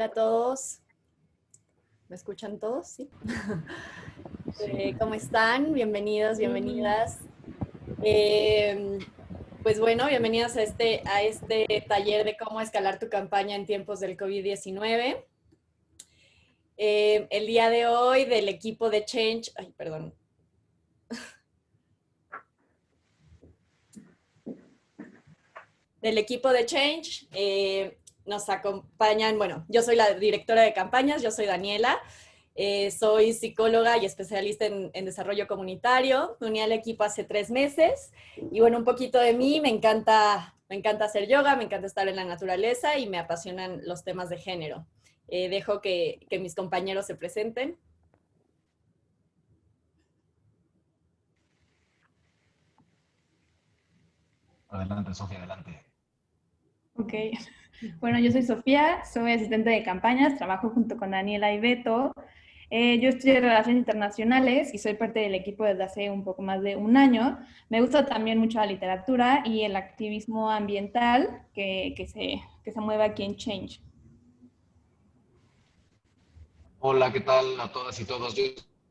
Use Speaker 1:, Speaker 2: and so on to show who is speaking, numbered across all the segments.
Speaker 1: Hola a todos. ¿Me escuchan todos? Sí. ¿Cómo están? Bienvenidos, bienvenidas. Pues bueno, bienvenidos a este taller de cómo escalar tu campaña en tiempos del COVID-19. El día de hoy del equipo de Change, ay, perdón. Del equipo de Change nos acompañan, bueno, yo soy la directora de campañas, yo soy Daniela. Soy psicóloga y especialista en desarrollo comunitario. Me uní al equipo hace 3 meses. Y bueno, un poquito de mí, me encanta hacer yoga, me encanta estar en la naturaleza y me apasionan los temas de género. Dejo que mis compañeros se presenten.
Speaker 2: Adelante, Sofía, adelante.
Speaker 3: Ok, bueno, yo soy Sofía, soy asistente de campañas, trabajo junto con Daniela y Beto. Yo estudié Relaciones Internacionales y soy parte del equipo desde hace un poco más de un año. Me gusta también mucho la literatura y el activismo ambiental que se mueve aquí en Change.
Speaker 2: Hola, ¿qué tal a todas y todos? Yo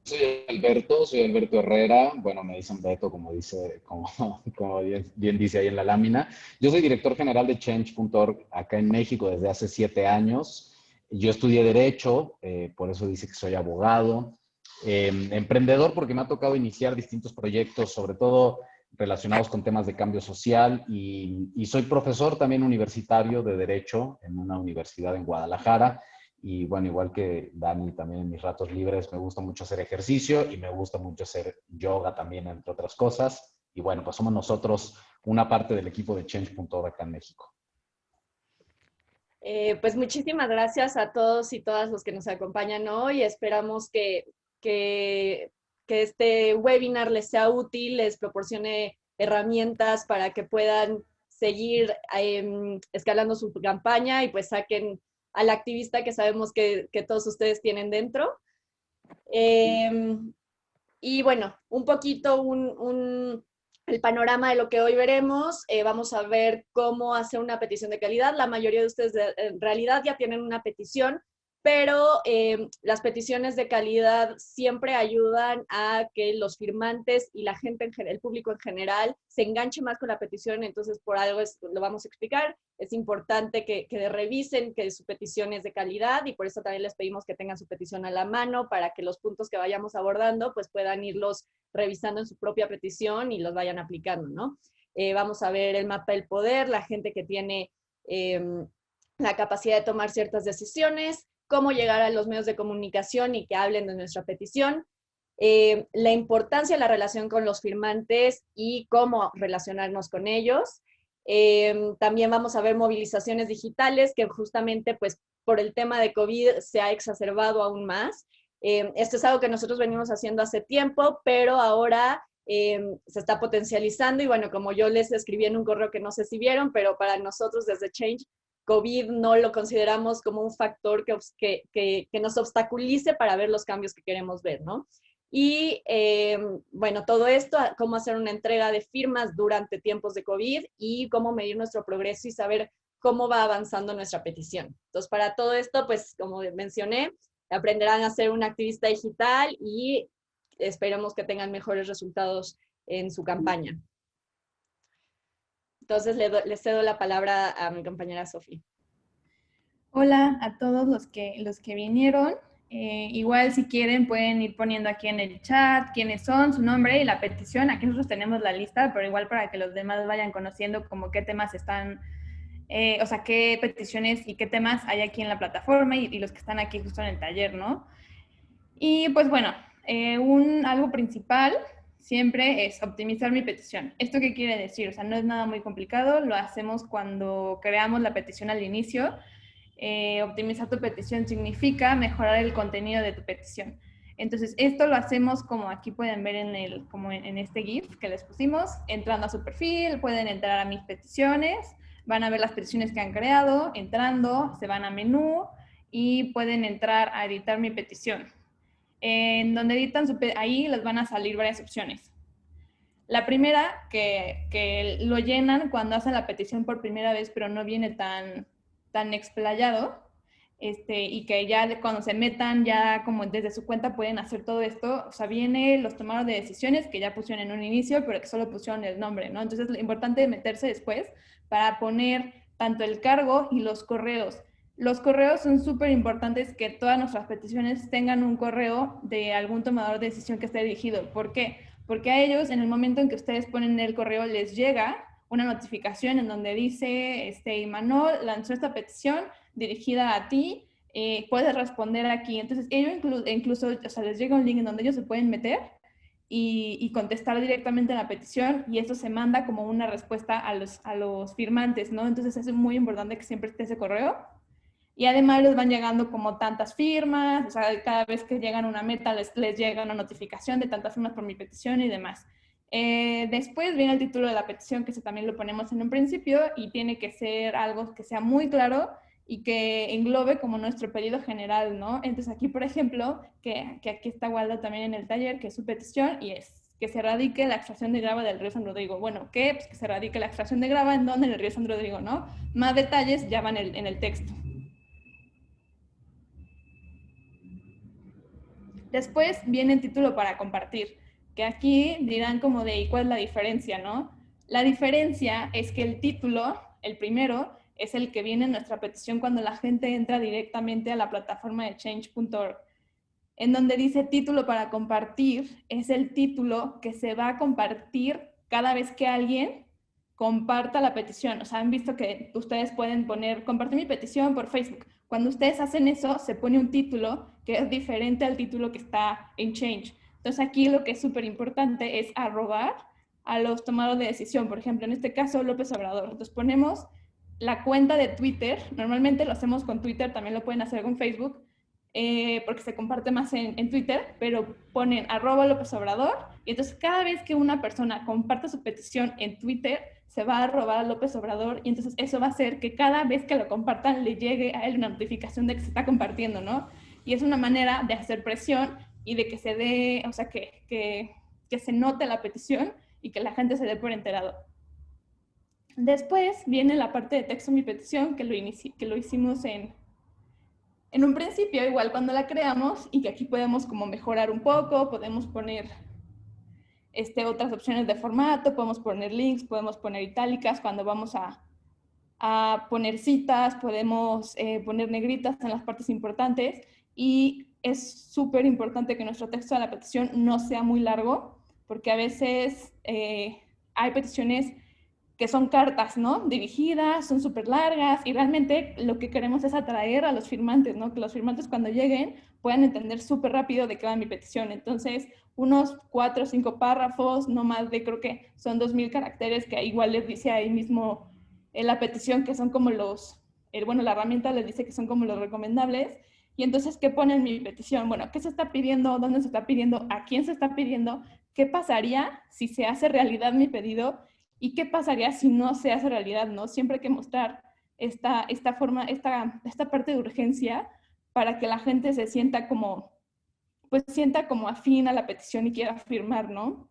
Speaker 2: soy Alberto Herrera. Bueno, me dicen Beto, como dice, como bien dice ahí en la lámina. Yo soy director general de Change.org acá en México desde hace 7 años. Yo estudié Derecho, por eso dice que soy abogado. Emprendedor porque me ha tocado iniciar distintos proyectos, sobre todo relacionados con temas de cambio social y soy profesor también universitario de Derecho en una universidad en Guadalajara. Y bueno, igual que Dani, también en mis ratos libres me gusta mucho hacer ejercicio y me gusta mucho hacer yoga también, entre otras cosas. Y bueno, pues somos nosotros una parte del equipo de Change.org acá en México.
Speaker 1: Pues muchísimas gracias a todos y todas los que nos acompañan hoy. Esperamos que, que este webinar les sea útil, les proporcione herramientas para que puedan seguir escalando su campaña y pues saquen al activista que sabemos que todos ustedes tienen dentro. Eh, y bueno, un poquito el panorama de lo que hoy veremos. Vamos a ver cómo hacer una petición de calidad. La mayoría de ustedes en realidad ya tienen una petición, pero las peticiones de calidad siempre ayudan a que los firmantes y la gente, el público en general, se enganche más con la petición. Entonces, por algo lo vamos a explicar. Es importante que revisen que su petición es de calidad y por eso también les pedimos que tengan su petición a la mano para que los puntos que vayamos abordando pues puedan irlos revisando en su propia petición y los vayan aplicando, ¿no? Vamos a ver el mapa del poder, la gente que tiene la capacidad de tomar ciertas decisiones, cómo llegar a los medios de comunicación y que hablen de nuestra petición, la importancia de la relación con los firmantes y cómo relacionarnos con ellos. También vamos a ver movilizaciones digitales que justamente pues por el tema de COVID se ha exacerbado aún más. Esto es algo que nosotros venimos haciendo hace tiempo, pero ahora se está potencializando y bueno, como yo les escribí en un correo que no sé si vieron, pero para nosotros desde Change, COVID no lo consideramos como un factor que nos obstaculice para ver los cambios que queremos ver, ¿no? Y bueno, todo esto, cómo hacer una entrega de firmas durante tiempos de COVID y cómo medir nuestro progreso y saber cómo va avanzando nuestra petición. Entonces, para todo esto, pues como mencioné, aprenderán a ser un activista digital y esperemos que tengan mejores resultados en su campaña. Entonces, le cedo la palabra a mi compañera Sofía.
Speaker 3: Hola a todos los que vinieron. Igual si quieren pueden ir poniendo aquí en el chat quiénes son, su nombre y la petición. Aquí nosotros tenemos la lista, pero igual para que los demás vayan conociendo como qué temas están, o sea, qué peticiones y qué temas hay aquí en la plataforma y los que están aquí justo en el taller, ¿no? Y pues bueno, algo principal siempre es optimizar mi petición. ¿Esto qué quiere decir? O sea, no es nada muy complicado, lo hacemos cuando creamos la petición al inicio. Optimizar tu petición significa mejorar el contenido de tu petición. Entonces, esto lo hacemos como aquí pueden ver como en este GIF que les pusimos, entrando a su perfil, pueden entrar a mis peticiones, van a ver las peticiones que han creado, entrando, se van a menú y pueden entrar a editar mi petición. En donde editan ahí les van a salir varias opciones. La primera, que lo llenan cuando hacen la petición por primera vez, pero no viene tan explayado, y que ya cuando se metan, ya como desde su cuenta pueden hacer todo esto. O sea, viene los tomadores de decisiones que ya pusieron en un inicio, pero que solo pusieron el nombre, ¿no? Entonces, lo importante es meterse después para poner tanto el cargo y los correos. Los correos son súper importantes, que todas nuestras peticiones tengan un correo de algún tomador de decisión que esté dirigido. ¿Por qué? Porque a ellos, en el momento en que ustedes ponen el correo, les llega una notificación en donde dice, Imanol lanzó esta petición dirigida a ti, puedes responder aquí. Entonces, ellos incluso, o sea, les llega un link en donde ellos se pueden meter y contestar directamente a la petición, y eso se manda como una respuesta a los firmantes, ¿no? Entonces, es muy importante que siempre esté ese correo. Y además les van llegando como tantas firmas, o sea, cada vez que llegan a una meta les llega una notificación de tantas firmas por mi petición y demás. Después viene el título de la petición, que eso también lo ponemos en un principio, y tiene que ser algo que sea muy claro y que englobe como nuestro pedido general, ¿no? Entonces aquí, por ejemplo, que aquí está Waldo también en el taller, que es su petición, y es que se erradique la extracción de grava del río San Rodrigo. Bueno, ¿qué? Pues que se erradique la extracción de grava, ¿en dónde? En el río San Rodrigo, ¿no? Más detalles ya van en el texto. Después viene el título para compartir, que aquí dirán como de ¿y cuál es la diferencia, no? La diferencia es que el título, el primero, es el que viene en nuestra petición cuando la gente entra directamente a la plataforma de change.org. En donde dice título para compartir, es el título que se va a compartir cada vez que alguien comparta la petición. O sea, han visto que ustedes pueden poner, compartir mi petición por Facebook. Cuando ustedes hacen eso, se pone un título que es diferente al título que está en Change. Entonces aquí lo que es súper importante es arrobar a los tomadores de decisión. Por ejemplo, en este caso, López Obrador. Entonces ponemos la cuenta de Twitter. Normalmente lo hacemos con Twitter, también lo pueden hacer con Facebook, porque se comparte más en Twitter, pero ponen @López Obrador, y entonces cada vez que una persona comparte su petición en Twitter, se va a robar a López Obrador, y entonces eso va a hacer que cada vez que lo compartan le llegue a él una notificación de que se está compartiendo, ¿no? Y es una manera de hacer presión y de que se dé, o sea, que se note la petición y que la gente se dé por enterado. Después viene la parte de texto mi petición, que lo hicimos en un principio, igual cuando la creamos, y que aquí podemos como mejorar un poco, podemos poner otras opciones de formato, podemos poner links, podemos poner itálicas cuando vamos a poner citas, podemos poner negritas en las partes importantes, y es súper importante que nuestro texto de la petición no sea muy largo, porque a veces hay peticiones que son cartas, ¿no? Dirigidas, son súper largas, y realmente lo que queremos es atraer a los firmantes, ¿no? Que los firmantes cuando lleguen puedan entender súper rápido de qué va mi petición. Entonces, unos 4 o 5 párrafos, no más de, creo que son 2000 caracteres, que igual les dice ahí mismo en la petición que son como bueno, la herramienta les dice que son como los recomendables. Y entonces, ¿qué pone en mi petición? Bueno, ¿qué se está pidiendo? ¿Dónde se está pidiendo? ¿A quién se está pidiendo? ¿Qué pasaría si se hace realidad mi pedido? ¿Y qué pasaría si no se hace realidad, no? Siempre hay que mostrar esta parte de urgencia para que la gente se sienta como, pues sienta como afín a la petición y quiera firmar, ¿no?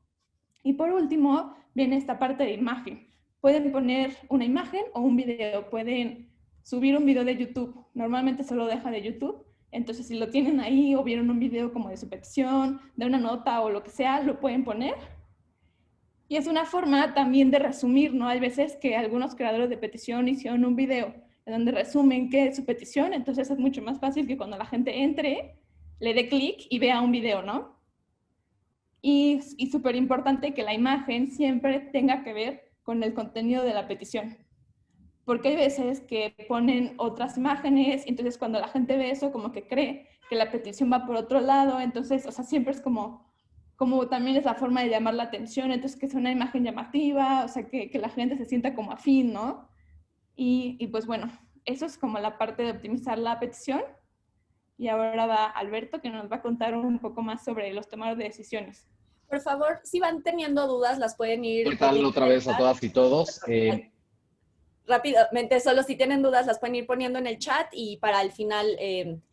Speaker 3: Y por último, viene esta parte de imagen. Pueden poner una imagen o un video, pueden subir un video de YouTube. Normalmente se lo deja de YouTube. Entonces, si lo tienen ahí o vieron un video como de su petición, de una nota o lo que sea, lo pueden poner. Y es una forma también de resumir, ¿no? Hay veces que algunos creadores de petición hicieron un video en donde resumen qué es su petición, entonces es mucho más fácil que cuando la gente entre, le dé clic y vea un video, ¿no? Y súper importante que la imagen siempre tenga que ver con el contenido de la petición. Porque hay veces que ponen otras imágenes, y entonces cuando la gente ve eso, como que cree que la petición va por otro lado, entonces, o sea, siempre es como también es la forma de llamar la atención, entonces que sea una imagen llamativa, o sea, que la gente se sienta como afín, ¿no? Y pues bueno, eso es como la parte de optimizar la petición. Y ahora va Alberto, que nos va a contar un poco más sobre los tomadores de decisiones.
Speaker 1: Por favor, si van teniendo dudas, las pueden ir...
Speaker 2: ¿Qué tal otra vez a todas y todos?
Speaker 1: Rápidamente, solo si tienen dudas, las pueden ir poniendo en el chat y para al final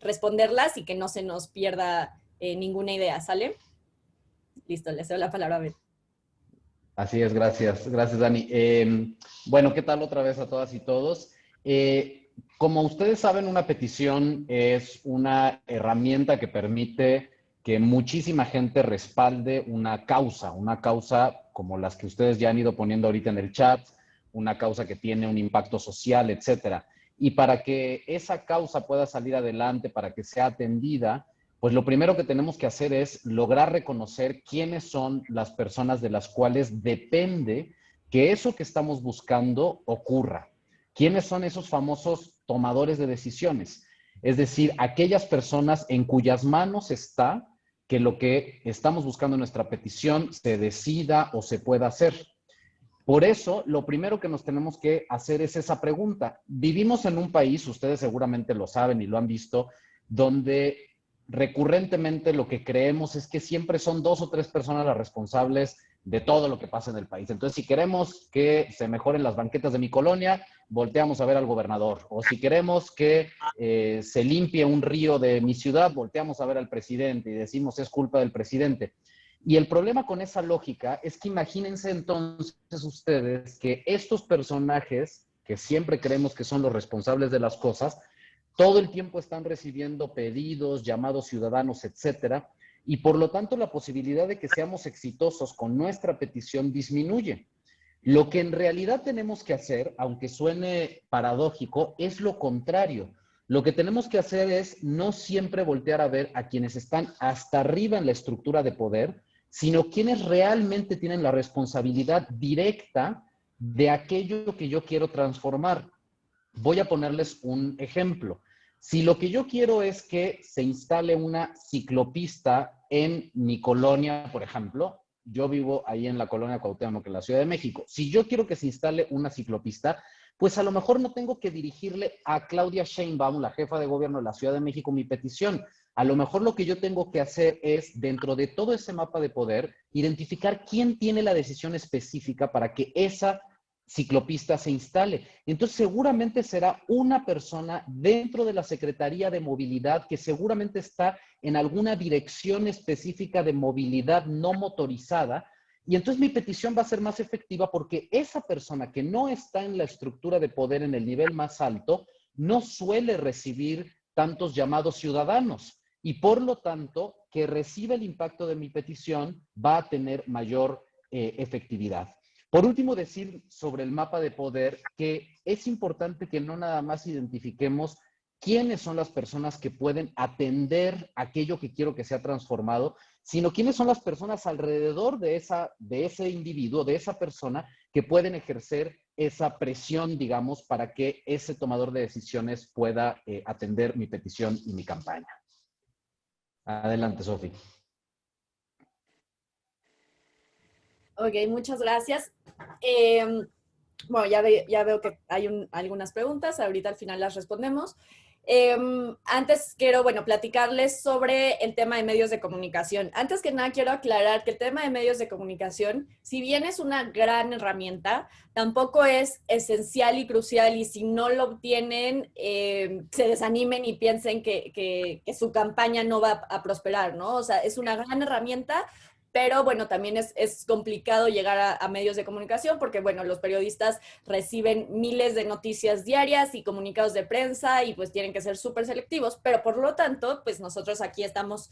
Speaker 1: responderlas y que no se nos pierda ninguna idea, ¿sale? Listo, le cedo la palabra a Ben.
Speaker 2: Así es, gracias. Gracias, Dani. Bueno, ¿qué tal otra vez a todas y todos? Como ustedes saben, una petición es una herramienta que permite que muchísima gente respalde una causa como las que ustedes ya han ido poniendo ahorita en el chat, una causa que tiene un impacto social, etcétera. Y para que esa causa pueda salir adelante, para que sea atendida, pues lo primero que tenemos que hacer es lograr reconocer quiénes son las personas de las cuales depende que eso que estamos buscando ocurra. ¿Quiénes son esos famosos tomadores de decisiones? Es decir, aquellas personas en cuyas manos está que lo que estamos buscando en nuestra petición se decida o se pueda hacer. Por eso, lo primero que nos tenemos que hacer es esa pregunta. Vivimos en un país, ustedes seguramente lo saben y lo han visto, donde recurrentemente lo que creemos es que siempre son 2 o 3 personas las responsables de todo lo que pasa en el país. Entonces, si queremos que se mejoren las banquetas de mi colonia, volteamos a ver al gobernador. O si queremos que se limpie un río de mi ciudad, volteamos a ver al presidente y decimos es culpa del presidente. Y el problema con esa lógica es que imagínense entonces ustedes que estos personajes, que siempre creemos que son los responsables de las cosas, todo el tiempo están recibiendo pedidos, llamados ciudadanos, etcétera, y por lo tanto la posibilidad de que seamos exitosos con nuestra petición disminuye. Lo que en realidad tenemos que hacer, aunque suene paradójico, es lo contrario. Lo que tenemos que hacer es no siempre voltear a ver a quienes están hasta arriba en la estructura de poder, sino quienes realmente tienen la responsabilidad directa de aquello que yo quiero transformar. Voy a ponerles un ejemplo. Si lo que yo quiero es que se instale una ciclopista en mi colonia, por ejemplo, yo vivo ahí en la colonia Cuauhtémoc, en la Ciudad de México. Si yo quiero que se instale una ciclopista, pues a lo mejor no tengo que dirigirle a Claudia Sheinbaum, la jefa de gobierno de la Ciudad de México, mi petición. A lo mejor lo que yo tengo que hacer es, dentro de todo ese mapa de poder, identificar quién tiene la decisión específica para que esa ciclopista se instale. Entonces seguramente será una persona dentro de la Secretaría de Movilidad que seguramente está en alguna dirección específica de movilidad no motorizada, y entonces mi petición va a ser más efectiva porque esa persona que no está en la estructura de poder en el nivel más alto no suele recibir tantos llamados ciudadanos, y por lo tanto que recibe el impacto de mi petición va a tener mayor efectividad. Por último, decir sobre el mapa de poder que es importante que no nada más identifiquemos quiénes son las personas que pueden atender aquello que quiero que sea transformado, sino quiénes son las personas alrededor de ese individuo, de esa persona, que pueden ejercer esa presión, digamos, para que ese tomador de decisiones pueda atender mi petición y mi campaña. Adelante, Sofi.
Speaker 1: Ok, muchas gracias. Bueno, ya veo que hay algunas preguntas, ahorita al final las respondemos. Antes quiero, bueno, platicarles sobre el tema de medios de comunicación. Antes que nada, quiero aclarar que el tema de medios de comunicación, si bien es una gran herramienta, tampoco es esencial y crucial, y si no lo obtienen, se desanimen y piensen que su campaña no va a prosperar, ¿no? O sea, es una gran herramienta, pero bueno, también es complicado llegar a medios de comunicación porque, bueno, los periodistas reciben miles de noticias diarias y comunicados de prensa y pues tienen que ser súper selectivos, pero por lo tanto, pues nosotros aquí estamos,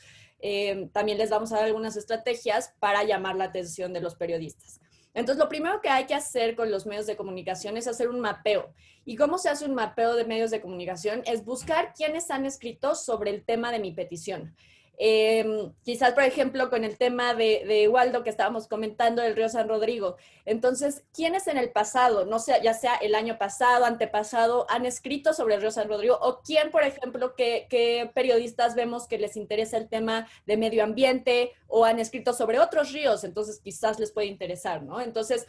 Speaker 1: también les vamos a dar algunas estrategias para llamar la atención de los periodistas. Entonces, lo primero que hay que hacer con los medios de comunicación es hacer un mapeo. ¿Y cómo se hace un mapeo de medios de comunicación? Es buscar quiénes han escrito sobre el tema de mi petición. Quizás, por ejemplo, con el tema de Waldo que estábamos comentando del río San Rodrigo. Entonces, ¿quiénes en el pasado, no sé, ya sea el año pasado, antepasado, han escrito sobre el río San Rodrigo? ¿O quién, por ejemplo, qué periodistas vemos que les interesa el tema de medio ambiente o han escrito sobre otros ríos? Entonces, quizás les puede interesar, ¿no? Entonces,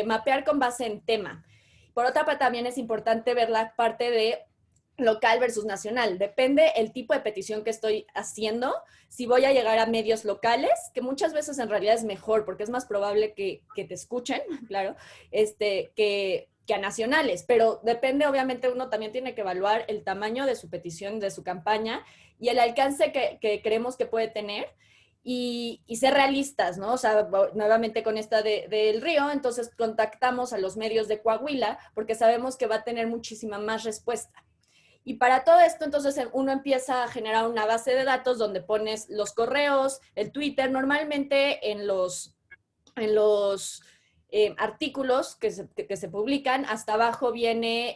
Speaker 1: mapear con base en tema. Por otra parte, también es importante ver la parte de local versus nacional. Depende el tipo de petición que estoy haciendo. Si voy a llegar a medios locales, que muchas veces en realidad es mejor porque es más probable que te escuchen, claro, que a nacionales. Pero depende, obviamente, uno también tiene que evaluar el tamaño de su petición, de su campaña y el alcance que creemos que puede tener. Y ser realistas, ¿no? O sea, nuevamente con esta del río, entonces contactamos a los medios de Coahuila porque sabemos que va a tener muchísima más respuesta. Y para todo esto, entonces, uno empieza a generar una base de datos donde pones los correos, el Twitter. Normalmente en los artículos que se publican, hasta abajo viene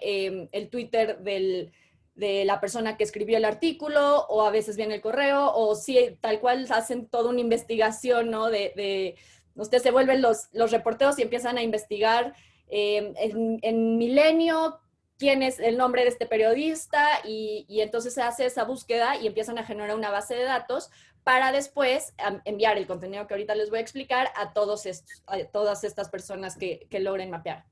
Speaker 1: el Twitter de la persona que escribió el artículo, o a veces viene el correo, o si tal cual hacen toda una investigación, ¿no? Ustedes se vuelven los reporteros y empiezan a investigar en Milenio quién es el nombre de este periodista, y entonces se hace esa búsqueda y empiezan a generar una base de datos para después enviar el contenido que ahorita les voy a explicar a todas estas personas que logren mapear.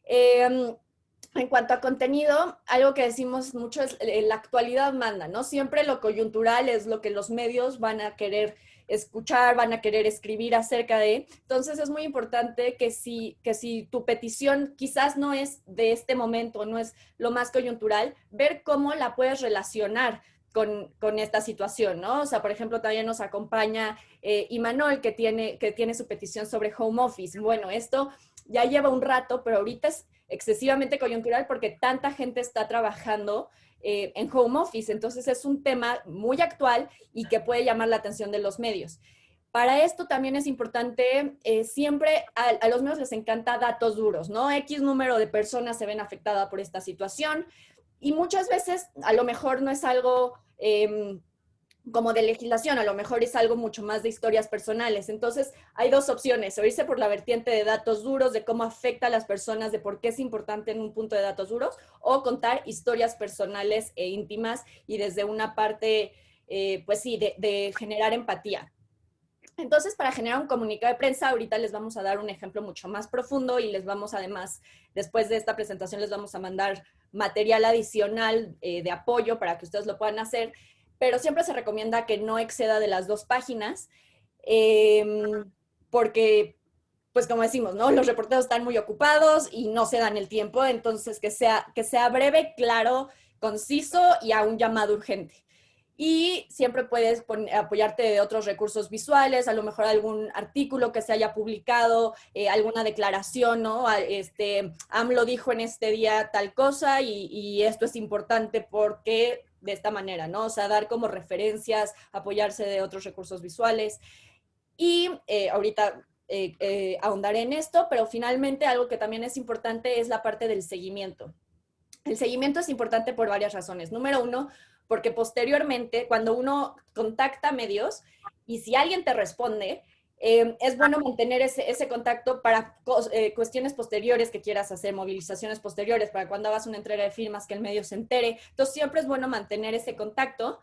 Speaker 1: En cuanto a contenido, algo que decimos mucho es la actualidad manda, ¿no? Siempre lo coyuntural es lo que los medios van a querer escuchar, van a querer escribir acerca de. Entonces es muy importante que si tu petición quizás no es de este momento, no es lo más coyuntural, ver cómo la puedes relacionar con esta situación, ¿no? O sea, por ejemplo, también nos acompaña Imanol, que tiene su petición sobre home office. Bueno, esto ya lleva un rato, pero ahorita es excesivamente coyuntural porque tanta gente está trabajando en home office. Entonces es un tema muy actual y que puede llamar la atención de los medios. Para esto también es importante, siempre a los medios les encanta datos duros, ¿no? X número de personas se ven afectadas por esta situación, y muchas veces a lo mejor no es algo como de legislación, a lo mejor es algo mucho más de historias personales. Entonces hay dos opciones: o irse por la vertiente de datos duros, de cómo afecta a las personas, de por qué es importante en un punto de datos duros, o contar historias personales e íntimas y desde una parte, pues sí, de generar empatía. Entonces, para generar un comunicado de prensa, ahorita les vamos a dar un ejemplo mucho más profundo, y les vamos además, después de esta presentación, les vamos a mandar material adicional de apoyo para que ustedes lo puedan hacer, pero siempre se recomienda que no exceda de las 2 páginas, porque, pues como decimos, ¿no? Los reporteros están muy ocupados y no se dan el tiempo, entonces que sea breve, claro, conciso y a un llamado urgente. Y siempre puedes apoyarte de otros recursos visuales, a lo mejor algún artículo que se haya publicado, alguna declaración, ¿no? AMLO dijo en este día tal cosa, y esto es importante porque de esta manera, ¿no? O sea, dar como referencias, apoyarse de otros recursos visuales. Y ahorita ahondaré en esto, pero finalmente algo que también es importante es la parte del seguimiento. El seguimiento es importante por varias razones. Número 1, porque posteriormente, cuando uno contacta medios y si alguien te responde, es bueno mantener ese contacto para cuestiones posteriores que quieras hacer, movilizaciones posteriores, para cuando hagas una entrega de firmas, que el medio se entere. Entonces, siempre es bueno mantener ese contacto.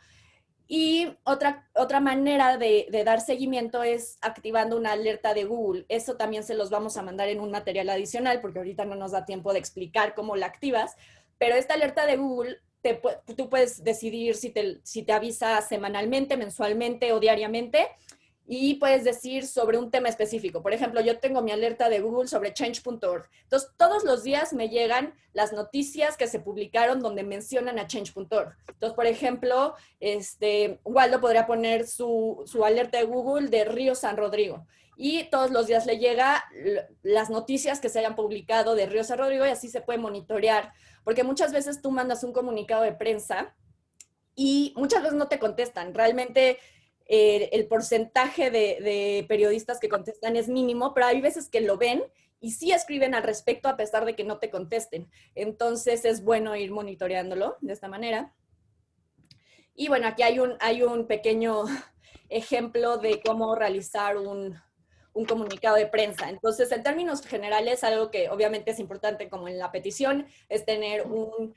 Speaker 1: Y otra manera de dar seguimiento es activando una alerta de Google. Eso también se los vamos a mandar en un material adicional, porque ahorita no nos da tiempo de explicar cómo la activas, pero esta alerta de Google, tú puedes decidir si te avisa semanalmente, mensualmente o diariamente, y puedes decir sobre un tema específico. Por ejemplo, yo tengo mi alerta de Google sobre change.org. Entonces, todos los días me llegan las noticias que se publicaron donde mencionan a change.org. Entonces, por ejemplo, Waldo podría poner su alerta de Google de Río San Rodrigo, y todos los días le llega las noticias que se hayan publicado de Río San Rodrigo, y así se puede monitorear. Porque muchas veces tú mandas un comunicado de prensa y muchas veces no te contestan. Realmente el porcentaje de periodistas que contestan es mínimo, pero hay veces que lo ven y sí escriben al respecto a pesar de que no te contesten. Entonces es bueno ir monitoreándolo de esta manera. Y bueno, aquí hay un pequeño ejemplo de cómo realizar un comunicado de prensa. Entonces, en términos generales, algo que obviamente es importante, como en la petición, es tener un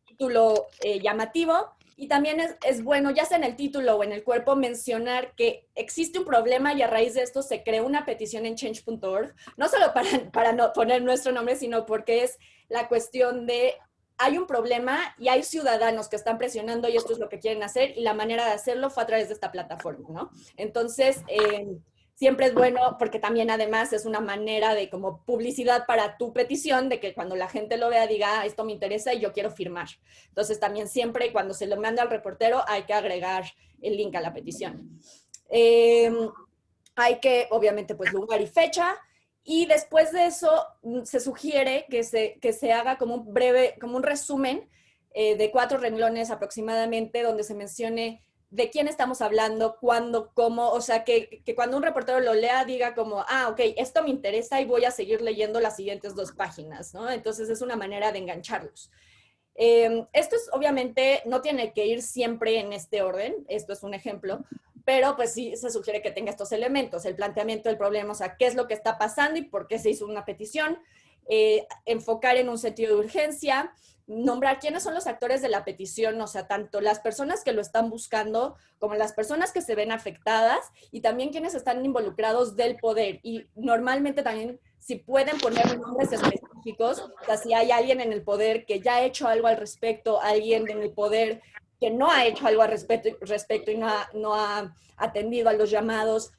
Speaker 1: título llamativo, y también es bueno, ya sea en el título o en el cuerpo, mencionar que existe un problema y a raíz de esto se creó una petición en change.org, no solo para no poner nuestro nombre, sino porque es la cuestión de hay un problema y hay ciudadanos que están presionando y esto es lo que quieren hacer, y la manera de hacerlo fue a través de esta plataforma, ¿no? Entonces, siempre es bueno, porque también además es una manera de como publicidad para tu petición, de que cuando la gente lo vea diga, esto me interesa y yo quiero firmar. Entonces también siempre cuando se lo manda al reportero hay que agregar el link a la petición. Hay que, obviamente, pues lugar y fecha, y después de eso se sugiere que se haga como un resumen de 4 renglones aproximadamente, donde se mencione de quién estamos hablando, cuándo, cómo, o sea, que cuando un reportero lo lea diga como, ah, ok, esto me interesa y voy a seguir leyendo las siguientes 2 páginas, ¿no? Entonces es una manera de engancharlos. Esto es, obviamente, no tiene que ir siempre en este orden, esto es un ejemplo, pero pues sí se sugiere que tenga estos elementos, el planteamiento del problema, o sea, qué es lo que está pasando y por qué se hizo una petición, enfocar en un sentido de urgencia, nombrar quiénes son los actores de la petición, o sea, tanto las personas que lo están buscando como las personas que se ven afectadas y también quienes están involucrados del poder. Y normalmente también, si pueden poner nombres específicos, o sea, si hay alguien en el poder que ya ha hecho algo al respecto, alguien en el poder que no ha hecho algo al respecto y no ha atendido a los llamados,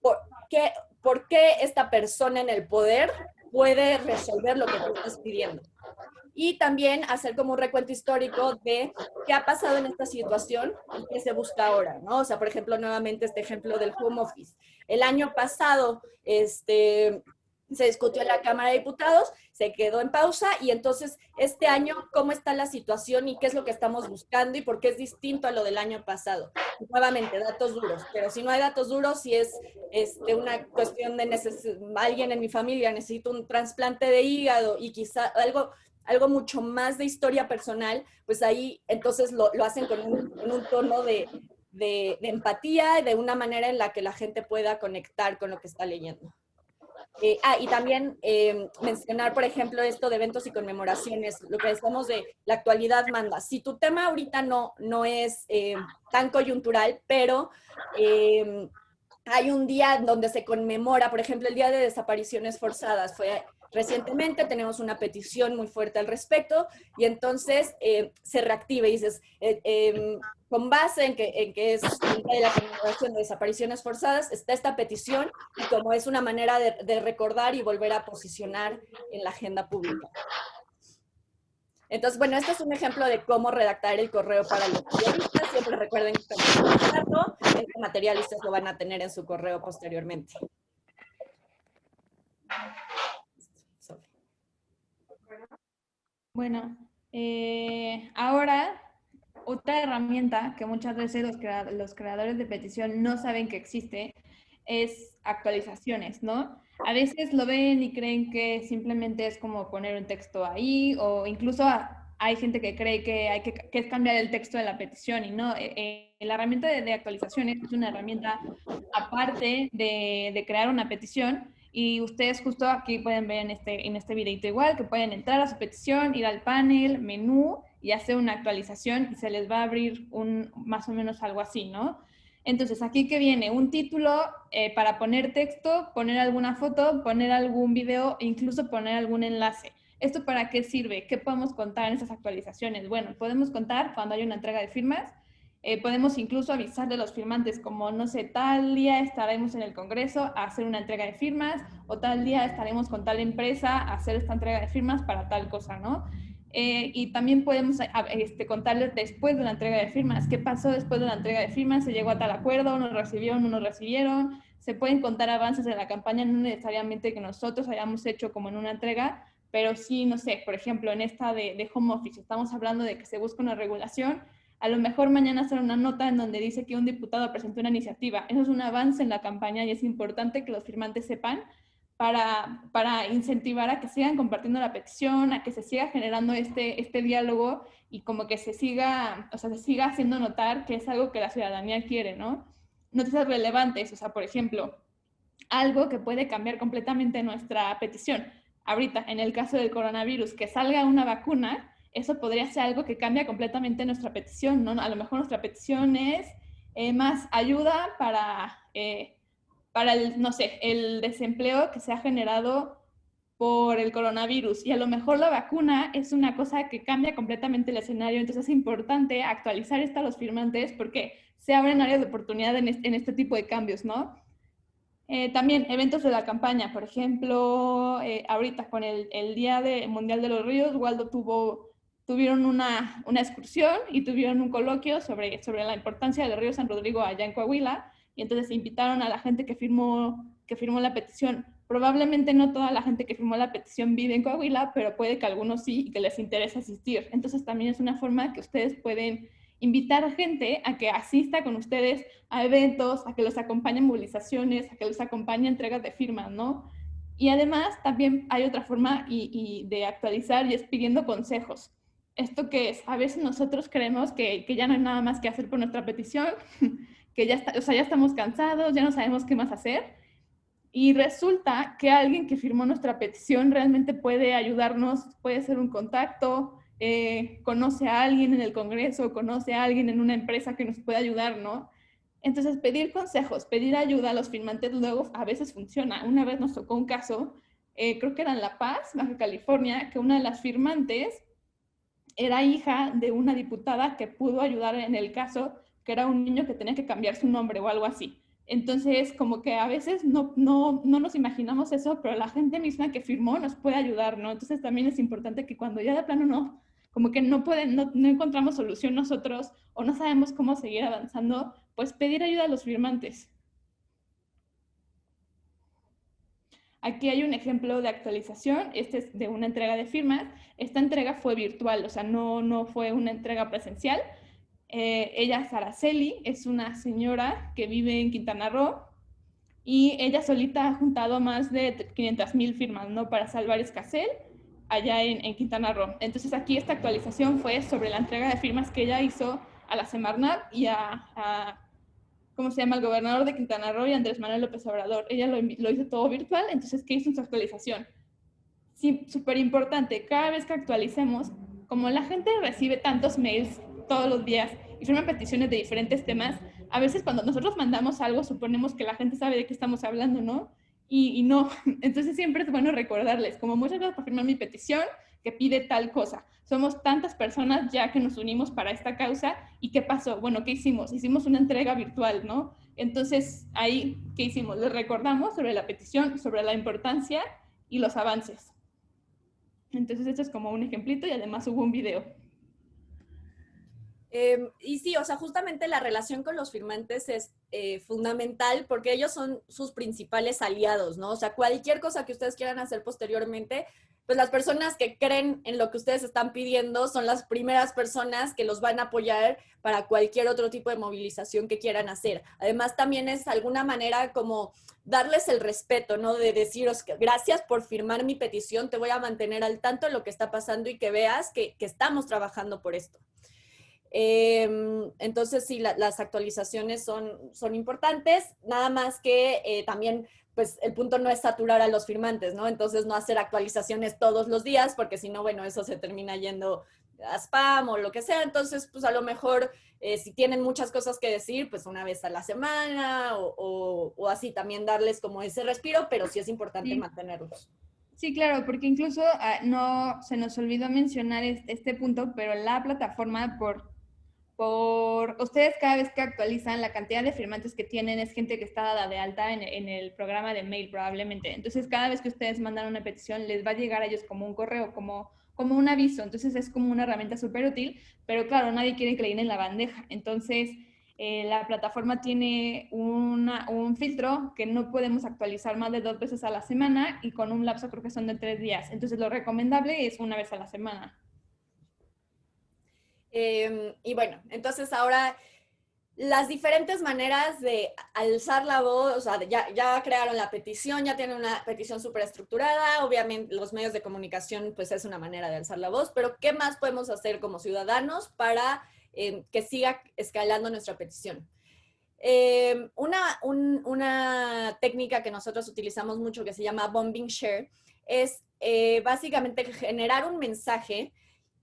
Speaker 1: ¿por qué esta persona en el poder puede resolver lo que tú estás pidiendo? Y también hacer como un recuento histórico de qué ha pasado en esta situación y qué se busca ahora, ¿no? O sea, por ejemplo, nuevamente este ejemplo del home office. El año pasado, se discutió en la Cámara de Diputados, se quedó en pausa y entonces este año, ¿cómo está la situación y qué es lo que estamos buscando y por qué es distinto a lo del año pasado? Nuevamente, datos duros, pero si no hay datos duros, si es una cuestión de alguien en mi familia necesita un trasplante de hígado y quizá algo mucho más de historia personal, pues ahí entonces lo hacen con un tono de empatía y de una manera en la que la gente pueda conectar con lo que está leyendo. Y también mencionar, por ejemplo, esto de eventos y conmemoraciones, lo que decimos de la actualidad manda. Si tu tema ahorita no es tan coyuntural, pero hay un día donde se conmemora, por ejemplo, el Día de Desapariciones Forzadas, fue recientemente, tenemos una petición muy fuerte al respecto, y entonces se reactiva y dices, con base en que es el Día de la Conmemoración de Desapariciones Forzadas, está esta petición, y como es una manera de recordar y volver a posicionar en la agenda pública. Entonces, bueno, este es un ejemplo de cómo redactar el correo para los periodistas. Siempre recuerden que este material ustedes lo van a tener en su correo posteriormente.
Speaker 3: Bueno, ahora otra herramienta que muchas veces los creadores de petición no saben que existe es actualizaciones, ¿no? A veces lo ven y creen que simplemente es como poner un texto ahí, o incluso hay gente que cree que es cambiar el texto de la petición, y no. La herramienta de actualizaciones es una herramienta aparte de crear una petición, y ustedes justo aquí pueden ver en este videito igual que pueden entrar a su petición, ir al panel, menú y hacer una actualización y se les va a abrir más o menos algo así, ¿no? Entonces, aquí que viene un título para poner texto, poner alguna foto, poner algún video e incluso poner algún enlace. ¿Esto para qué sirve? ¿Qué podemos contar en esas actualizaciones? Bueno, podemos contar cuando hay una entrega de firmas. Podemos incluso avisar de los firmantes como, no sé, tal día estaremos en el Congreso a hacer una entrega de firmas, o tal día estaremos con tal empresa a hacer esta entrega de firmas para tal cosa, ¿no? Y también podemos contarles después de la entrega de firmas, qué pasó después de la entrega de firmas, se llegó a tal acuerdo, nos recibieron, no nos recibieron, se pueden contar avances de la campaña, no necesariamente que nosotros hayamos hecho como en una entrega, pero sí, no sé, por ejemplo, en esta de home office, estamos hablando de que se busca una regulación. A lo mejor mañana hacer una nota en donde dice que un diputado presentó una iniciativa. Eso es un avance en la campaña y es importante que los firmantes sepan para incentivar a que sigan compartiendo la petición, a que se siga generando este diálogo y como que se siga haciendo notar que es algo que la ciudadanía quiere, ¿no? Noticias relevantes, o sea, por ejemplo, algo que puede cambiar completamente nuestra petición. Ahorita, en el caso del coronavirus, que salga una vacuna, eso podría ser algo que cambia completamente nuestra petición, ¿no? A lo mejor nuestra petición es más ayuda para el, no sé, el desempleo que se ha generado por el coronavirus, y a lo mejor la vacuna es una cosa que cambia completamente el escenario. Entonces es importante actualizar esto a los firmantes porque se abren áreas de oportunidad en este tipo de cambios, ¿no? También eventos de la campaña, por ejemplo, ahorita con el Día Mundial de los Ríos, Waldo tuvieron una excursión y tuvieron un coloquio sobre la importancia del río San Rodrigo allá en Coahuila, y entonces invitaron a la gente que firmó la petición Probablemente no toda la gente que firmó la petición vive en Coahuila, pero puede que algunos sí y que les interese asistir. Entonces también es una forma que ustedes pueden invitar a gente a que asista con ustedes a eventos, a que los acompañe en movilizaciones, a que los acompañe en entregas de firmas, ¿no? Y además también hay otra forma de actualizar y es pidiendo consejos. ¿Esto qué es? A veces nosotros creemos que ya no hay nada más que hacer por nuestra petición, que ya, o sea, ya estamos cansados, ya no sabemos qué más hacer. Y resulta que alguien que firmó nuestra petición realmente puede ayudarnos, puede ser un contacto, conoce a alguien en el Congreso, conoce a alguien en una empresa que nos puede ayudar, ¿no? Entonces, pedir consejos, pedir ayuda a los firmantes luego a veces funciona. Una vez nos tocó un caso, creo que era en La Paz, Baja California, que una de las firmantes era hija de una diputada que pudo ayudar en el caso, que era un niño que tenía que cambiar su nombre o algo así. Entonces, como que a veces no nos imaginamos eso, pero la gente misma que firmó nos puede ayudar, ¿no? Entonces también es importante que cuando ya de plano no, como que no encontramos solución nosotros o no sabemos cómo seguir avanzando, pues pedir ayuda a los firmantes. Aquí hay un ejemplo de actualización, este es de una entrega de firmas. Esta entrega fue virtual, o sea, no fue una entrega presencial. Ella, Araceli, es una señora que vive en Quintana Roo y ella solita ha juntado más de 500,000 firmas, ¿no? Para salvar Escazell allá en Quintana Roo. Entonces aquí esta actualización fue sobre la entrega de firmas que ella hizo a la Semarnat y ¿cómo se llama? El gobernador de Quintana Roo y Andrés Manuel López Obrador. Ella lo hizo todo virtual, entonces, ¿qué hizo en su actualización? Sí, súper importante, cada vez que actualicemos, como la gente recibe tantos mails todos los días y firman peticiones de diferentes temas, a veces cuando nosotros mandamos algo suponemos que la gente sabe de qué estamos hablando, ¿no? Y no, entonces siempre es bueno recordarles, como muchas gracias por firmar mi petición que pide tal cosa. Somos tantas personas ya que nos unimos para esta causa y ¿qué pasó? Bueno, ¿qué hicimos? Hicimos una entrega virtual, ¿no? Entonces, ahí, ¿qué hicimos? Les recordamos sobre la petición, sobre la importancia y los avances. Entonces, esto es como un ejemplito y además hubo un video.
Speaker 1: Y sí, o sea, justamente la relación con los firmantes es fundamental porque ellos son sus principales aliados, ¿no? O sea, cualquier cosa que ustedes quieran hacer posteriormente, pues las personas que creen en lo que ustedes están pidiendo son las primeras personas que los van a apoyar para cualquier otro tipo de movilización que quieran hacer. Además, también es de alguna manera como darles el respeto, ¿no? De deciros que gracias por firmar mi petición, te voy a mantener al tanto de lo que está pasando y que veas que estamos trabajando por esto. Entonces, sí, las actualizaciones son importantes, nada más que también, pues, el punto no es saturar a los firmantes, ¿no? Entonces, no hacer actualizaciones todos los días, porque si no, bueno, eso se termina yendo a spam o lo que sea. Entonces, pues, a lo mejor, si tienen muchas cosas que decir, pues, una vez a la semana o así, también darles como ese respiro, pero sí es importante mantenerlos.
Speaker 3: Sí, claro, porque incluso no se nos olvidó mencionar este punto, pero la plataforma por ustedes cada vez que actualizan la cantidad de firmantes que tienen es gente que está dada de alta en el programa de mail probablemente. Entonces cada vez que ustedes mandan una petición les va a llegar a ellos como un correo, como un aviso. Entonces es como una herramienta súper útil, pero claro, nadie quiere que le llenen la bandeja. Entonces la plataforma tiene un filtro que no podemos actualizar más de 2 veces a la semana y con un lapso creo que son de 3 días. Entonces lo recomendable es una vez a la semana.
Speaker 1: Y bueno, entonces ahora las diferentes maneras de alzar la voz, o sea, ya crearon la petición, ya tienen una petición súper estructurada, obviamente los medios de comunicación pues es una manera de alzar la voz, pero ¿qué más podemos hacer como ciudadanos para que siga escalando nuestra petición? Una técnica que nosotros utilizamos mucho que se llama bombing share es básicamente generar un mensaje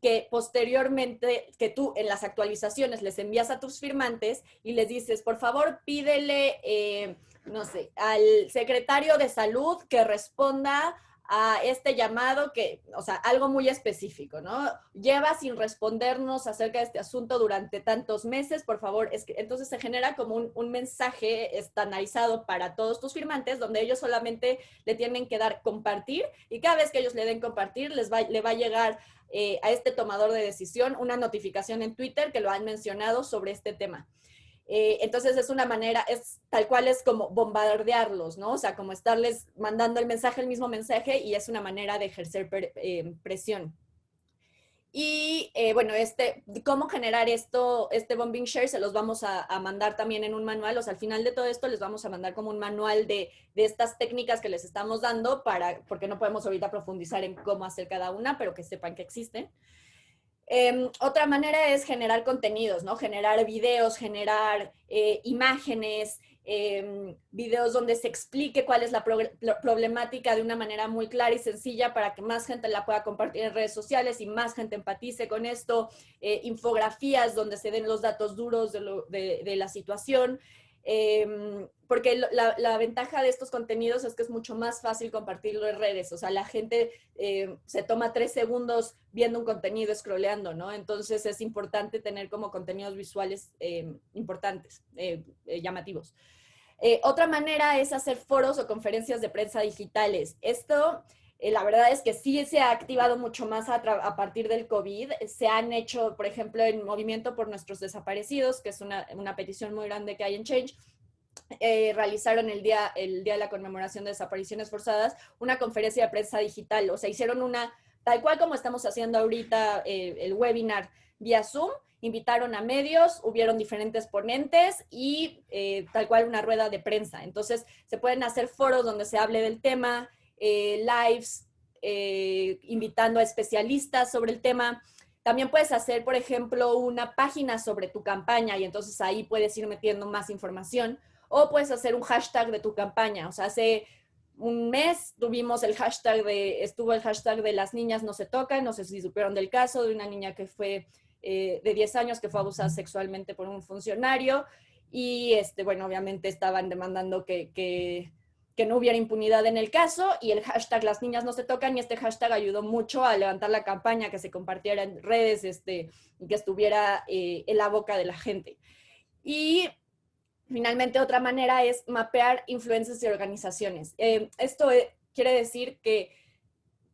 Speaker 1: que posteriormente, que tú en las actualizaciones les envías a tus firmantes y les dices, por favor, pídele, no sé, al secretario de salud que responda a este llamado que, o sea, algo muy específico, ¿no? Lleva sin respondernos acerca de este asunto durante tantos meses, por favor. Entonces se genera como un mensaje estandarizado para todos tus firmantes, donde ellos solamente le tienen que dar compartir y cada vez que ellos le den compartir, le va a llegar a este tomador de decisión una notificación en Twitter que lo han mencionado sobre este tema. Entonces es una manera, es tal cual es como bombardearlos, ¿no? O sea, como estarles mandando el mensaje, el mismo mensaje, y es una manera de ejercer presión. Y bueno, cómo generar este bombing share, se los vamos a mandar también en un manual. O sea, al final de todo esto les vamos a mandar como un manual de estas técnicas que les estamos dando, porque no podemos ahorita profundizar en cómo hacer cada una, pero que sepan que existen. Otra manera es generar contenidos, ¿no? Generar videos, generar imágenes, videos donde se explique cuál es la problemática de una manera muy clara y sencilla para que más gente la pueda compartir en redes sociales y más gente empatice con esto, infografías donde se den los datos duros de la situación, porque la ventaja de estos contenidos es que es mucho más fácil compartirlo en redes. O sea, la gente se toma 3 segundos viendo un contenido, scrolleando, ¿no? Entonces es importante tener como contenidos visuales importantes, llamativos. Otra manera es hacer foros o conferencias de prensa digitales. Esto, la verdad es que sí se ha activado mucho más a partir del COVID. Se han hecho, por ejemplo, el Movimiento por Nuestros Desaparecidos, que es una petición muy grande que hay en Change. Realizaron el día de la conmemoración de desapariciones forzadas, una conferencia de prensa digital. O sea, hicieron una, tal cual como estamos haciendo ahorita el webinar vía Zoom, invitaron a medios, hubieron diferentes ponentes y tal cual una rueda de prensa. Entonces, se pueden hacer foros donde se hable del tema, lives, invitando a especialistas sobre el tema. También puedes hacer, por ejemplo, una página sobre tu campaña y entonces ahí puedes ir metiendo más información. O puedes hacer un hashtag de tu campaña. O sea, hace un mes tuvimos estuvo el hashtag de las niñas no se tocan. No sé si supieron del caso de una niña que fue de 10 años que fue abusada sexualmente por un funcionario. Y bueno, obviamente estaban demandando que no hubiera impunidad en el caso, y el hashtag las niñas no se tocan, y este hashtag ayudó mucho a levantar la campaña, que se compartiera en redes, y que estuviera en la boca de la gente. Y finalmente, otra manera es mapear influencias y organizaciones. Esto quiere decir que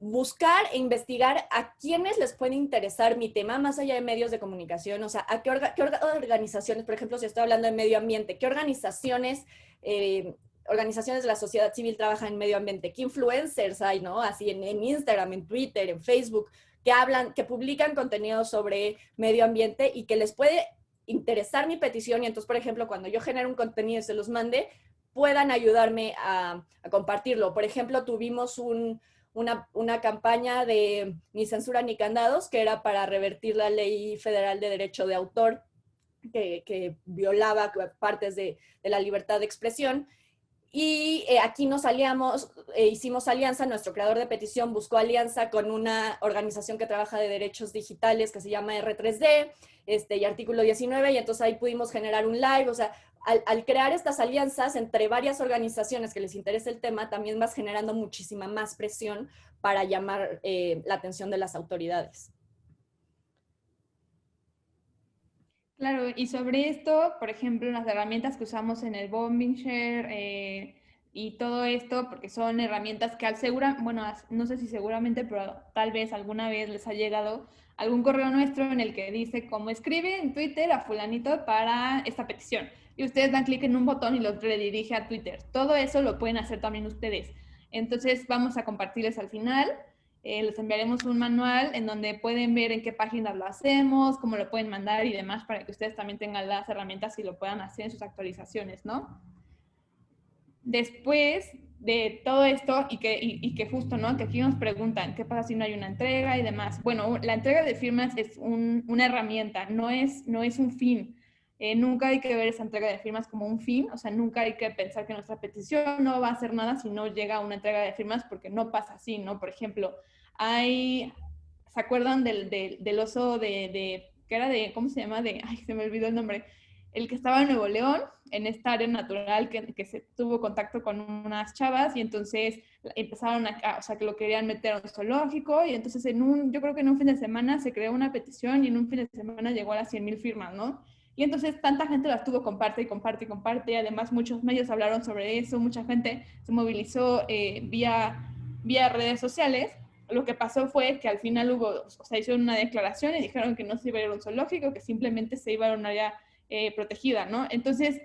Speaker 1: buscar e investigar a quiénes les puede interesar mi tema, más allá de medios de comunicación. O sea, a qué organizaciones, por ejemplo, si estoy hablando de medio ambiente, qué organizaciones de la sociedad civil trabajan en medio ambiente, qué influencers hay, ¿no? Así en Instagram, en Twitter, en Facebook, que publican contenido sobre medio ambiente y que les puede interesar mi petición. Y entonces, por ejemplo, cuando yo genero un contenido y se los mande, puedan ayudarme a compartirlo. Por ejemplo, tuvimos una campaña de Ni Censura ni Candados, que era para revertir la Ley Federal de Derecho de Autor, que violaba partes de la libertad de expresión. Y aquí nos aliamos, hicimos alianza, nuestro creador de petición buscó alianza con una organización que trabaja de derechos digitales que se llama R3D, y Artículo 19, y entonces ahí pudimos generar un live. O sea, al crear estas alianzas entre varias organizaciones que les interesa el tema, también vas generando muchísima más presión para llamar la atención de las autoridades.
Speaker 3: Claro, y sobre esto, por ejemplo, las herramientas que usamos en el Bombing Share y todo esto, porque son herramientas que bueno, no sé si seguramente, pero tal vez alguna vez les ha llegado algún correo nuestro en el que dice cómo escribe en Twitter a fulanito para esta petición. Y ustedes dan clic en un botón y los redirige a Twitter. Todo eso lo pueden hacer también ustedes. Entonces vamos a compartirles al final. Les enviaremos un manual en donde pueden ver en qué páginas lo hacemos, cómo lo pueden mandar y demás, para que ustedes también tengan las herramientas y lo puedan hacer en sus actualizaciones, ¿no? Después de todo esto, y que justo, ¿no? Que aquí nos preguntan, ¿qué pasa si no hay una entrega y demás? Bueno, la entrega de firmas es una herramienta, no es un fin. Nunca hay que ver esa entrega de firmas como un fin. O sea, nunca hay que pensar que nuestra petición no va a hacer nada si no llega a una entrega de firmas, porque no pasa así, ¿no? Por ejemplo, ¿se acuerdan del oso que era ¿cómo se llama? Ay, se me olvidó el nombre. El que estaba en Nuevo León, en esta área natural, que se tuvo contacto con unas chavas, y entonces empezaron o sea, que lo querían meter a un zoológico, y entonces yo creo que en un fin de semana se creó una petición, y en un fin de semana llegó a las 100,000 firmas, ¿no? Y entonces tanta gente la estuvo comparte y comparte y comparte. Además, muchos medios hablaron sobre eso, mucha gente se movilizó vía redes sociales. Lo que pasó fue que al final hicieron una declaración y dijeron que no se iba a ir a un zoológico, que simplemente se iba a un área protegida, ¿no? Entonces,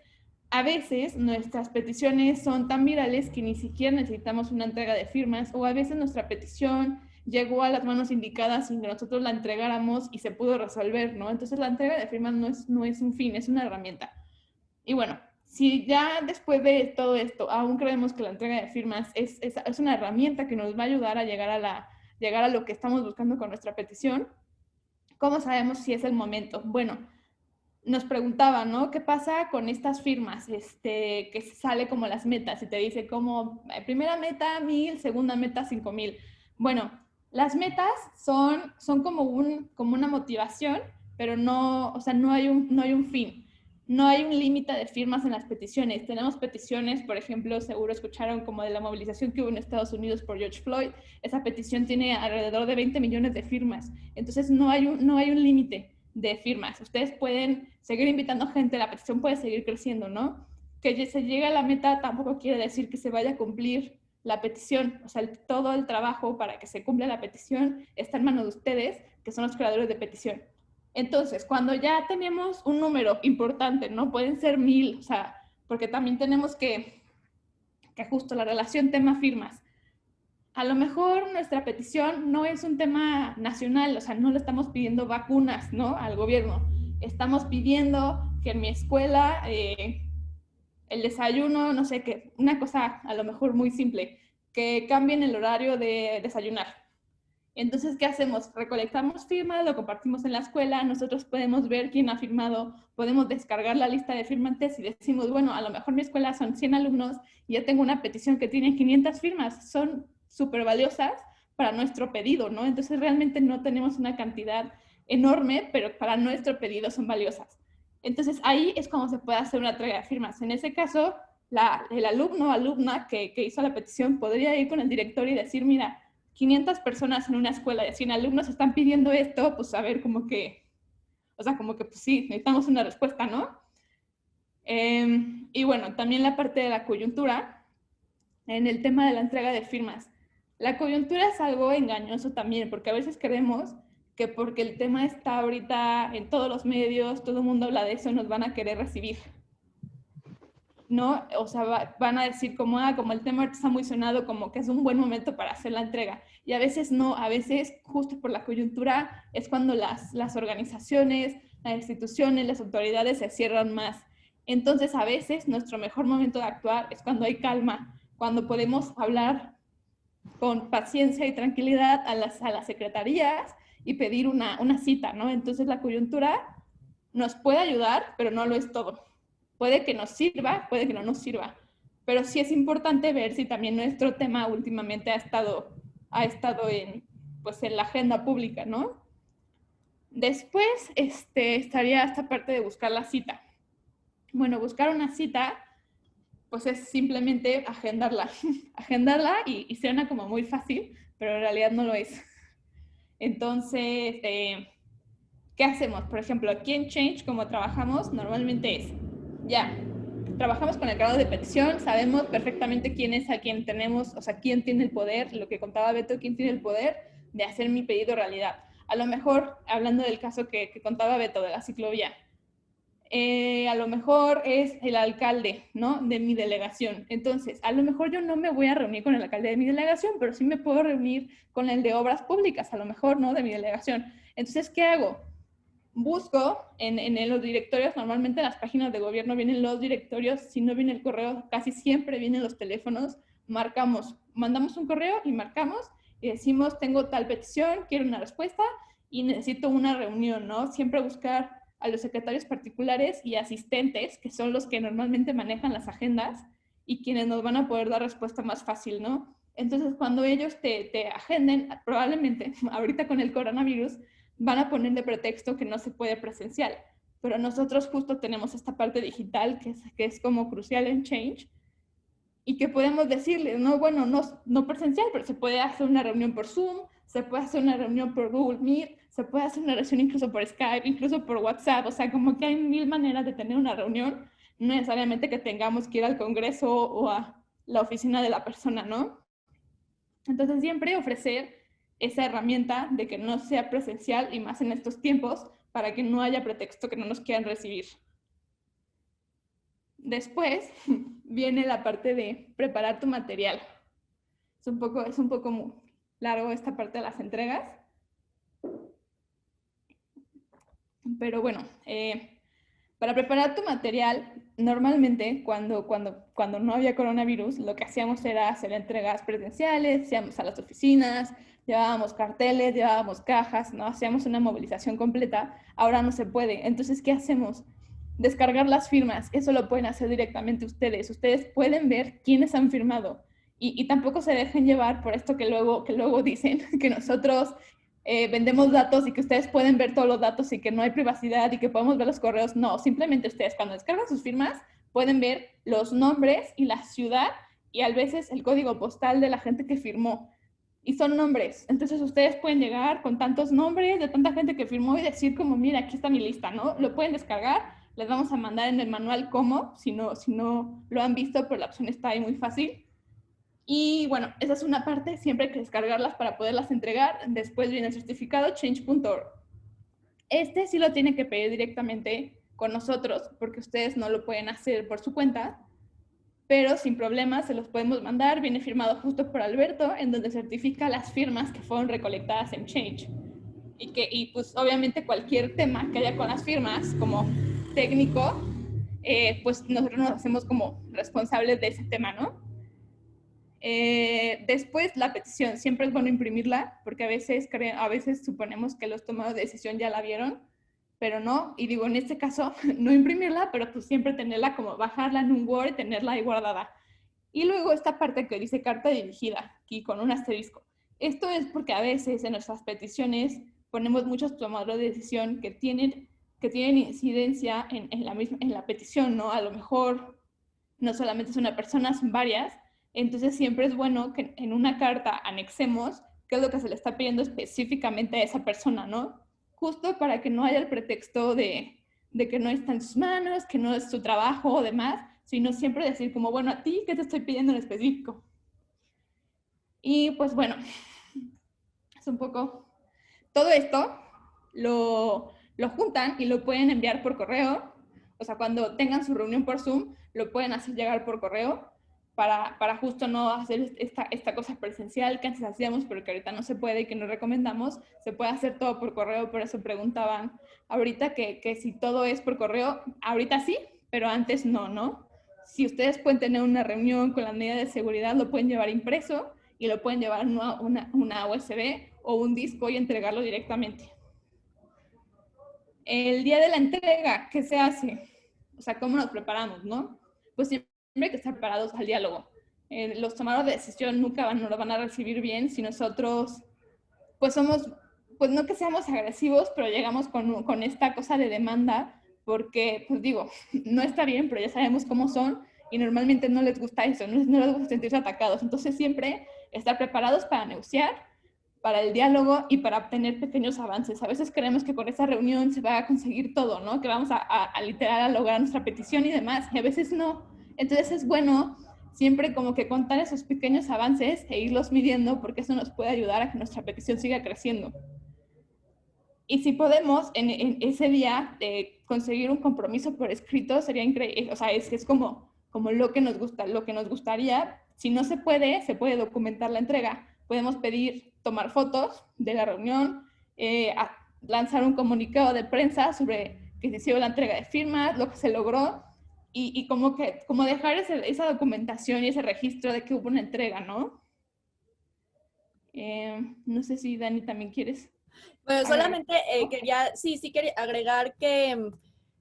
Speaker 3: a veces nuestras peticiones son tan virales que ni siquiera necesitamos una entrega de firmas, o a veces nuestra petición llegó a las manos indicadas sin que nosotros la entregáramos y se pudo resolver, ¿no? Entonces la entrega de firmas no es un fin, es una herramienta. Y bueno, si ya después de todo esto aún creemos que la entrega de firmas es una herramienta que nos va a ayudar a llegar a lo que estamos buscando con nuestra petición, ¿cómo sabemos si es el momento? Bueno, nos preguntaban, ¿no? ¿Qué pasa con estas firmas? Que sale como las metas y te dice como primera meta 1000, segunda meta 5000. Bueno, las metas son como una motivación, pero no, o sea, no hay un fin. No hay un límite de firmas en las peticiones. Tenemos peticiones, por ejemplo, seguro escucharon como de la movilización que hubo en Estados Unidos por George Floyd. Esa petición tiene alrededor de 20 millones de firmas. Entonces no hay un límite de firmas. Ustedes pueden seguir invitando gente, la petición puede seguir creciendo, ¿no? Que se llegue a la meta tampoco quiere decir que se vaya a cumplir la petición. O sea, todo el trabajo para que se cumpla la petición está en manos de ustedes, que son los creadores de petición. Entonces, cuando ya tenemos un número importante, ¿no? Pueden ser 1000, o sea, porque también tenemos que justo la relación tema-firmas. A lo mejor nuestra petición no es un tema nacional, o sea, no le estamos pidiendo vacunas, ¿no? Al gobierno. Estamos pidiendo que en mi escuela el desayuno, no sé qué, una cosa a lo mejor muy simple, que cambien el horario de desayunar. Entonces, ¿qué hacemos? Recolectamos firmas, lo compartimos en la escuela, nosotros podemos ver quién ha firmado, podemos descargar la lista de firmantes y decimos, bueno, a lo mejor mi escuela son 100 alumnos y ya tengo una petición que tiene 500 firmas, son súper valiosas para nuestro pedido, ¿no? Entonces, realmente no tenemos una cantidad enorme, pero para nuestro pedido son valiosas. Entonces, ahí es como se puede hacer una entrega de firmas. En ese caso, el alumno o alumna que hizo la petición podría ir con el director y decir, mira, 500 personas en una escuela de 100 alumnos están pidiendo esto, pues a ver, como que pues sí, necesitamos una respuesta, ¿no? Y bueno, también la parte de la coyuntura, en el tema de la entrega de firmas. La coyuntura es algo engañoso también, porque a veces creemos que porque el tema está ahorita en todos los medios, todo el mundo habla de eso, nos van a querer recibir, ¿no? O sea, van a decir como el tema está muy sonado, como que es un buen momento para hacer la entrega. Y a veces no, a veces justo por la coyuntura es cuando las organizaciones, las instituciones, las autoridades se cierran más. Entonces, a veces nuestro mejor momento de actuar es cuando hay calma, cuando podemos hablar con paciencia y tranquilidad a las secretarías y pedir una cita, ¿no? Entonces, la coyuntura nos puede ayudar, pero no lo es todo. Puede que nos sirva, puede que no nos sirva, pero sí es importante ver si también nuestro tema últimamente ha estado en la agenda pública, ¿no? Después estaría esta parte de buscar la cita. Bueno, buscar una cita, pues es simplemente agendarla. Agendarla y suena como muy fácil, pero en realidad no lo es. Entonces, ¿qué hacemos? Por ejemplo, aquí en Change, como trabajamos, normalmente es, ya, trabajamos con el grado de petición, sabemos perfectamente quién es a quien tenemos, o sea, quién tiene el poder, lo que contaba Beto, quién tiene el poder de hacer mi pedido realidad. A lo mejor, hablando del caso que contaba Beto de la ciclovía, a lo mejor es el alcalde, ¿no? De mi delegación. Entonces, a lo mejor yo no me voy a reunir con el alcalde de mi delegación, pero sí me puedo reunir con el de obras públicas, a lo mejor, ¿no? De mi delegación. Entonces, ¿qué hago? Busco en los directorios, normalmente en las páginas de gobierno vienen los directorios, si no viene el correo, casi siempre vienen los teléfonos, mandamos un correo y marcamos y decimos, tengo tal petición, quiero una respuesta y necesito una reunión, ¿no? Siempre buscar a los secretarios particulares y asistentes, que son los que normalmente manejan las agendas y quienes nos van a poder dar respuesta más fácil, ¿no? Entonces, cuando ellos te agenden, probablemente ahorita con el coronavirus, van a poner de pretexto que no se puede presencial, pero nosotros justo tenemos esta parte digital que es como crucial en Change y que podemos decirles, no, bueno, no presencial, pero se puede hacer una reunión por Zoom, se puede hacer una reunión por Google Meet, se puede hacer una reunión incluso por Skype, incluso por WhatsApp, o sea, como que hay 1000 maneras de tener una reunión, no necesariamente que tengamos que ir al Congreso o a la oficina de la persona, ¿no? Entonces siempre ofrecer esa herramienta de que no sea presencial y más en estos tiempos para que no haya pretexto que no nos quieran recibir. Después viene la parte de preparar tu material. Es un poco largo esta parte de las entregas. Pero bueno, para preparar tu material, normalmente cuando no había coronavirus, lo que hacíamos era hacer entregas presenciales, íbamos a las oficinas, llevábamos carteles, llevábamos cajas, ¿no? Hacíamos una movilización completa. Ahora no se puede. Entonces, ¿qué hacemos? Descargar las firmas. Eso lo pueden hacer directamente ustedes. Ustedes pueden ver quiénes han firmado. Y tampoco se dejen llevar por esto que luego dicen, que nosotros vendemos datos y que ustedes pueden ver todos los datos y que no hay privacidad y que podemos ver los correos. No, simplemente ustedes cuando descargan sus firmas pueden ver los nombres y la ciudad y a veces el código postal de la gente que firmó. Y son nombres. Entonces ustedes pueden llegar con tantos nombres de tanta gente que firmó y decir como, mira, aquí está mi lista, ¿no? Lo pueden descargar. Les vamos a mandar en el manual cómo, si no lo han visto, pero la opción está ahí muy fácil. Y bueno, esa es una parte, siempre hay que descargarlas para poderlas entregar. Después viene el certificado change.org. Este sí lo tienen que pedir directamente con nosotros, porque ustedes no lo pueden hacer por su cuenta, pero sin problemas se los podemos mandar. Viene firmado justo por Alberto, en donde certifica las firmas que fueron recolectadas en Change. Y pues obviamente cualquier tema que haya con las firmas, como técnico, pues nosotros nos hacemos como responsables de ese tema, ¿no? Después la petición, siempre es bueno imprimirla, porque a veces suponemos que los tomadores de decisión ya la vieron, pero no, y digo, en este caso, no imprimirla, pero pues siempre tenerla como bajarla en un Word y tenerla ahí guardada. Y luego esta parte que dice carta dirigida, aquí con un asterisco. Esto es porque a veces en nuestras peticiones ponemos muchos tomadores de decisión que tienen incidencia en la petición, ¿no? A lo mejor no solamente es una persona, son varias. Entonces siempre es bueno que en una carta anexemos qué es lo que se le está pidiendo específicamente a esa persona, ¿no? Justo para que no haya el pretexto de que no está en sus manos, que no es su trabajo o demás, sino siempre decir como, bueno, a ti, ¿qué te estoy pidiendo en específico? Y pues bueno, es un poco... Todo esto lo juntan y lo pueden enviar por correo. O sea, cuando tengan su reunión por Zoom, lo pueden hacer llegar por correo para justo no hacer esta cosa presencial que antes hacíamos, pero que ahorita no se puede y que no recomendamos. Se puede hacer todo por correo, por eso preguntaban ahorita que si todo es por correo, ahorita sí, pero antes no, ¿no? Si ustedes pueden tener una reunión con las medidas de seguridad, lo pueden llevar impreso y lo pueden llevar una USB o un disco y entregarlo directamente. El día de la entrega, ¿qué se hace? O sea, ¿cómo nos preparamos, no? Pues siempre hay que estar preparados al diálogo. Los tomadores de decisión nunca no lo van a recibir bien si nosotros, pues no que seamos agresivos, pero llegamos con esta cosa de demanda, porque, pues digo, no está bien, pero ya sabemos cómo son y normalmente no les gusta eso, no les gusta sentirse atacados. Entonces siempre estar preparados para negociar, para el diálogo y para obtener pequeños avances. A veces creemos que con esta reunión se va a conseguir todo, ¿no? Que vamos a literal a lograr nuestra petición y demás, y a veces no. Entonces es bueno siempre como que contar esos pequeños avances e irlos midiendo, porque eso nos puede ayudar a que nuestra petición siga creciendo. Y si podemos en ese día conseguir un compromiso por escrito, sería increíble. O sea, es como lo que nos gusta, lo que nos gustaría. Si no se puede documentar la entrega. Podemos pedir tomar fotos de la reunión, lanzar un comunicado de prensa sobre que se hizo la entrega de firmas, lo que se logró, y como dejar esa documentación y ese registro de que hubo una entrega, ¿no? No sé si Dani también quieres.
Speaker 1: Bueno, solamente quería agregar que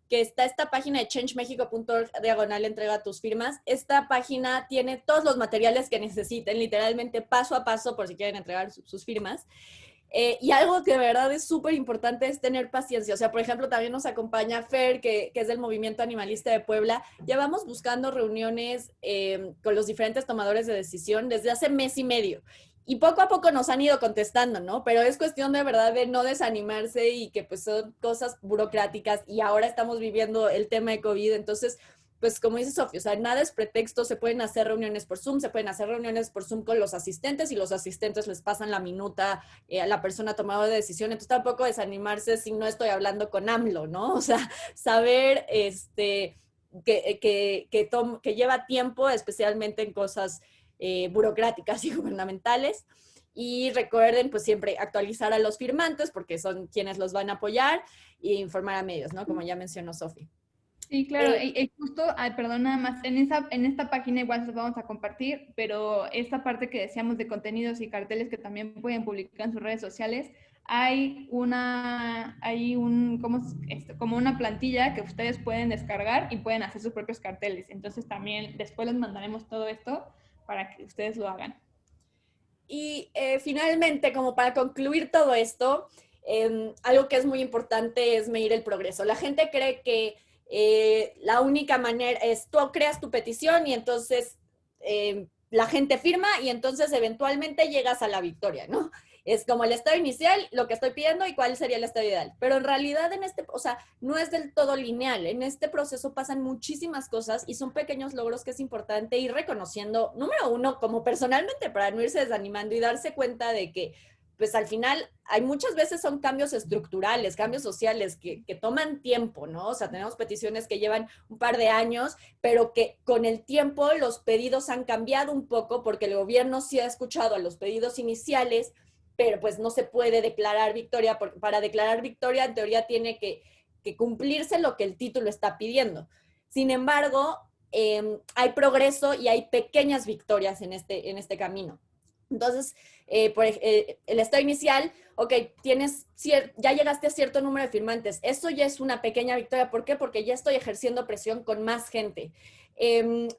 Speaker 1: está esta página de changemexico.org /entrega tus firmas. Esta página tiene todos los materiales que necesiten, literalmente paso a paso, por si quieren entregar sus firmas. Y algo que de verdad es súper importante es tener paciencia. O sea, por ejemplo, también nos acompaña Fer, que es del Movimiento Animalista de Puebla. Ya vamos buscando reuniones con los diferentes tomadores de decisión desde hace mes y medio. Y poco a poco nos han ido contestando, ¿no? Pero es cuestión de verdad de no desanimarse y que pues son cosas burocráticas y ahora estamos viviendo el tema de COVID. Entonces, pues como dice Sofía, o sea, nada es pretexto, se pueden hacer reuniones por Zoom, se pueden hacer reuniones por Zoom con los asistentes y los asistentes les pasan la minuta a la persona tomadora de decisión. Entonces tampoco desanimarse si no estoy hablando con AMLO, ¿no? O sea, saber, que lleva tiempo, especialmente en cosas burocráticas y gubernamentales. Y recuerden, pues siempre actualizar a los firmantes, porque son quienes los van a apoyar, e informar a medios, ¿no? Como ya mencionó Sofi.
Speaker 3: Sí, claro, justo, perdón, nada más, en esta página igual los vamos a compartir, pero esta parte que decíamos de contenidos y carteles que también pueden publicar en sus redes sociales, como una plantilla que ustedes pueden descargar y pueden hacer sus propios carteles. Entonces también después les mandaremos todo esto para que ustedes lo hagan.
Speaker 1: Y finalmente, como para concluir todo esto, algo que es muy importante es medir el progreso. La gente cree que la única manera es tú creas tu petición y entonces la gente firma y entonces eventualmente llegas a la victoria, ¿no? Es como el estado inicial, lo que estoy pidiendo y cuál sería el estado ideal. Pero en realidad o sea, no es del todo lineal. En este proceso pasan muchísimas cosas y son pequeños logros que es importante ir reconociendo, número uno, como personalmente, para no irse desanimando y darse cuenta de que pues al final hay muchas veces son cambios estructurales, cambios sociales que toman tiempo, ¿no? O sea, tenemos peticiones que llevan un par de años, pero que con el tiempo los pedidos han cambiado un poco porque el gobierno sí ha escuchado a los pedidos iniciales, pero pues no se puede declarar victoria, porque para declarar victoria en teoría tiene que cumplirse lo que el título está pidiendo. Sin embargo, hay progreso y hay pequeñas victorias en este camino. Entonces, el estado inicial, ok, ya llegaste a cierto número de firmantes. Eso ya es una pequeña victoria. ¿Por qué? Porque ya estoy ejerciendo presión con más gente. He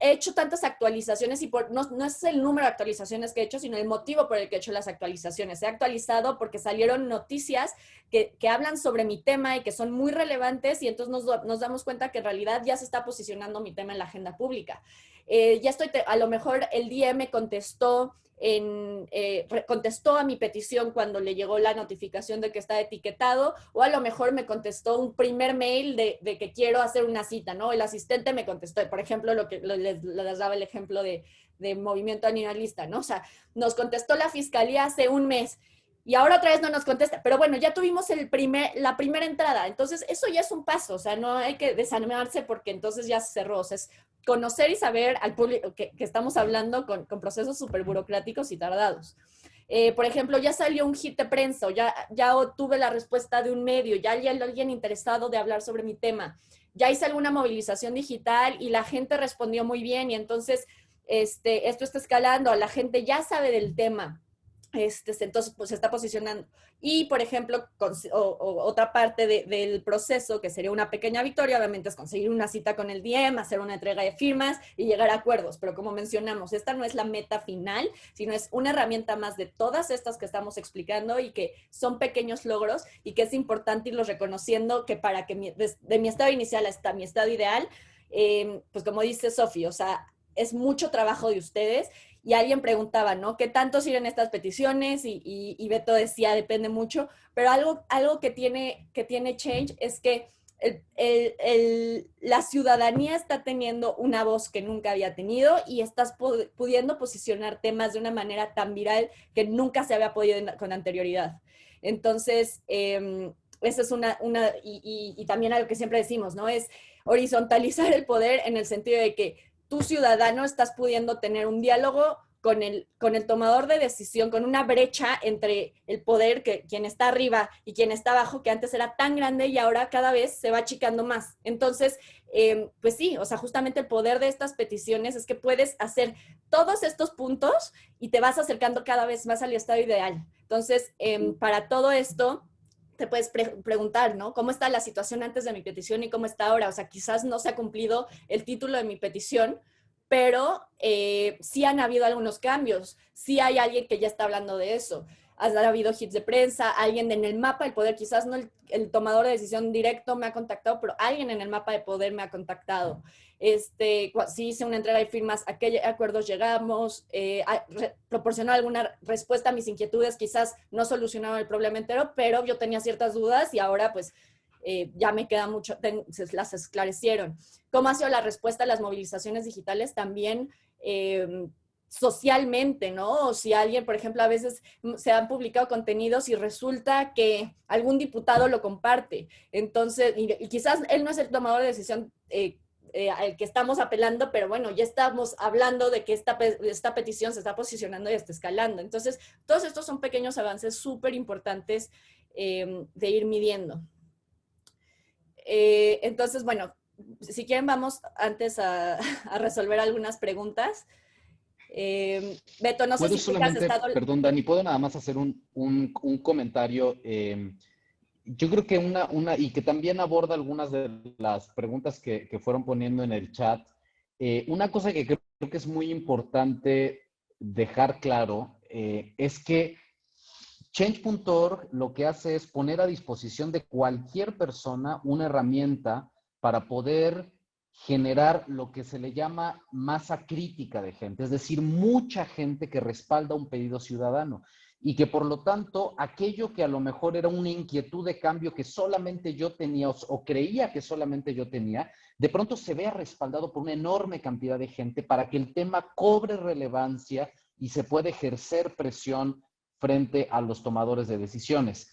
Speaker 1: hecho tantas actualizaciones y no es el número de actualizaciones que he hecho, sino el motivo por el que he hecho las actualizaciones. He actualizado porque salieron noticias que hablan sobre mi tema y que son muy relevantes y entonces nos damos cuenta que en realidad ya se está posicionando mi tema en la agenda pública. A lo mejor el DIE me contestó contestó a mi petición cuando le llegó la notificación de que está etiquetado, o a lo mejor me contestó un primer mail de que quiero hacer una cita, ¿no? El asistente me contestó, por ejemplo, les daba el ejemplo de movimiento animalista, ¿no? O sea, nos contestó la fiscalía hace un mes y ahora otra vez no nos contesta, pero bueno, ya tuvimos la primera entrada, entonces eso ya es un paso, o sea, no hay que desanimarse porque entonces ya se cerró, o sea, es conocer y saber al público que estamos hablando con procesos súper burocráticos y tardados. Por ejemplo, ya salió un hit de prensa, o ya obtuve la respuesta de un medio, ya hay alguien interesado de hablar sobre mi tema, ya hice alguna movilización digital y la gente respondió muy bien y entonces esto está escalando, la gente ya sabe del tema. Entonces, pues se está posicionando. Y, por ejemplo, otra parte del proceso, que sería una pequeña victoria, obviamente es conseguir una cita con el DM, hacer una entrega de firmas y llegar a acuerdos. Pero como mencionamos, esta no es la meta final, sino es una herramienta más de todas estas que estamos explicando y que son pequeños logros y que es importante irlos reconociendo que para que de mi estado inicial hasta mi estado ideal, pues como dice Sofi, o sea, es mucho trabajo de ustedes. Y alguien preguntaba, ¿no? ¿Qué tanto sirven estas peticiones? Y Beto decía, depende mucho, pero algo que tiene Change es que la ciudadanía está teniendo una voz que nunca había tenido y estás pudiendo posicionar temas de una manera tan viral que nunca se había podido con anterioridad. Entonces, esa es y también algo que siempre decimos, ¿no? Es horizontalizar el poder en el sentido de que tú ciudadano estás pudiendo tener un diálogo con el tomador de decisión, con una brecha entre el poder, quien está arriba y quien está abajo, que antes era tan grande y ahora cada vez se va achicando más. Entonces, pues sí, o sea, justamente el poder de estas peticiones es que puedes hacer todos estos puntos y te vas acercando cada vez más al estado ideal. Entonces, para todo esto, te puedes preguntar, ¿no? ¿Cómo está la situación antes de mi petición y cómo está ahora? O sea, quizás no se ha cumplido el título de mi petición, pero sí han habido algunos cambios. Sí hay alguien que ya está hablando de eso. Ha habido hits de prensa, alguien en el mapa del poder, quizás no el tomador de decisión directo me ha contactado, pero alguien en el mapa de poder me ha contactado. Sí hice una entrega de firmas, a qué acuerdos llegamos, proporcionó alguna respuesta a mis inquietudes, quizás no solucionaba el problema entero, pero yo tenía ciertas dudas y ahora pues ya me queda mucho, las esclarecieron. ¿Cómo ha sido la respuesta a las movilizaciones digitales? También socialmente, ¿no? O si alguien, por ejemplo, a veces se han publicado contenidos y resulta que algún diputado lo comparte. Entonces, y quizás él no es el tomador de decisión al que estamos apelando, pero bueno, ya estamos hablando de que esta petición se está posicionando y está escalando. Entonces, todos estos son pequeños avances súper importantes de ir midiendo. Entonces, bueno, si quieren vamos antes a resolver algunas preguntas. Beto, no sé
Speaker 2: ¿Puedo
Speaker 1: si tú has
Speaker 2: solamente,
Speaker 1: estado...
Speaker 2: perdón, Dani, puedo nada más hacer un comentario? Yo creo que y que también aborda algunas de las preguntas que fueron poniendo en el chat. Una cosa que creo que es muy importante dejar claro es que Change.org lo que hace es poner a disposición de cualquier persona una herramienta para poder generar lo que se le llama masa crítica de gente, es decir, mucha gente que respalda un pedido ciudadano y que por lo tanto aquello que a lo mejor era una inquietud de cambio que solamente yo tenía o creía que solamente yo tenía, de pronto se vea respaldado por una enorme cantidad de gente para que el tema cobre relevancia y se pueda ejercer presión frente a los tomadores de decisiones.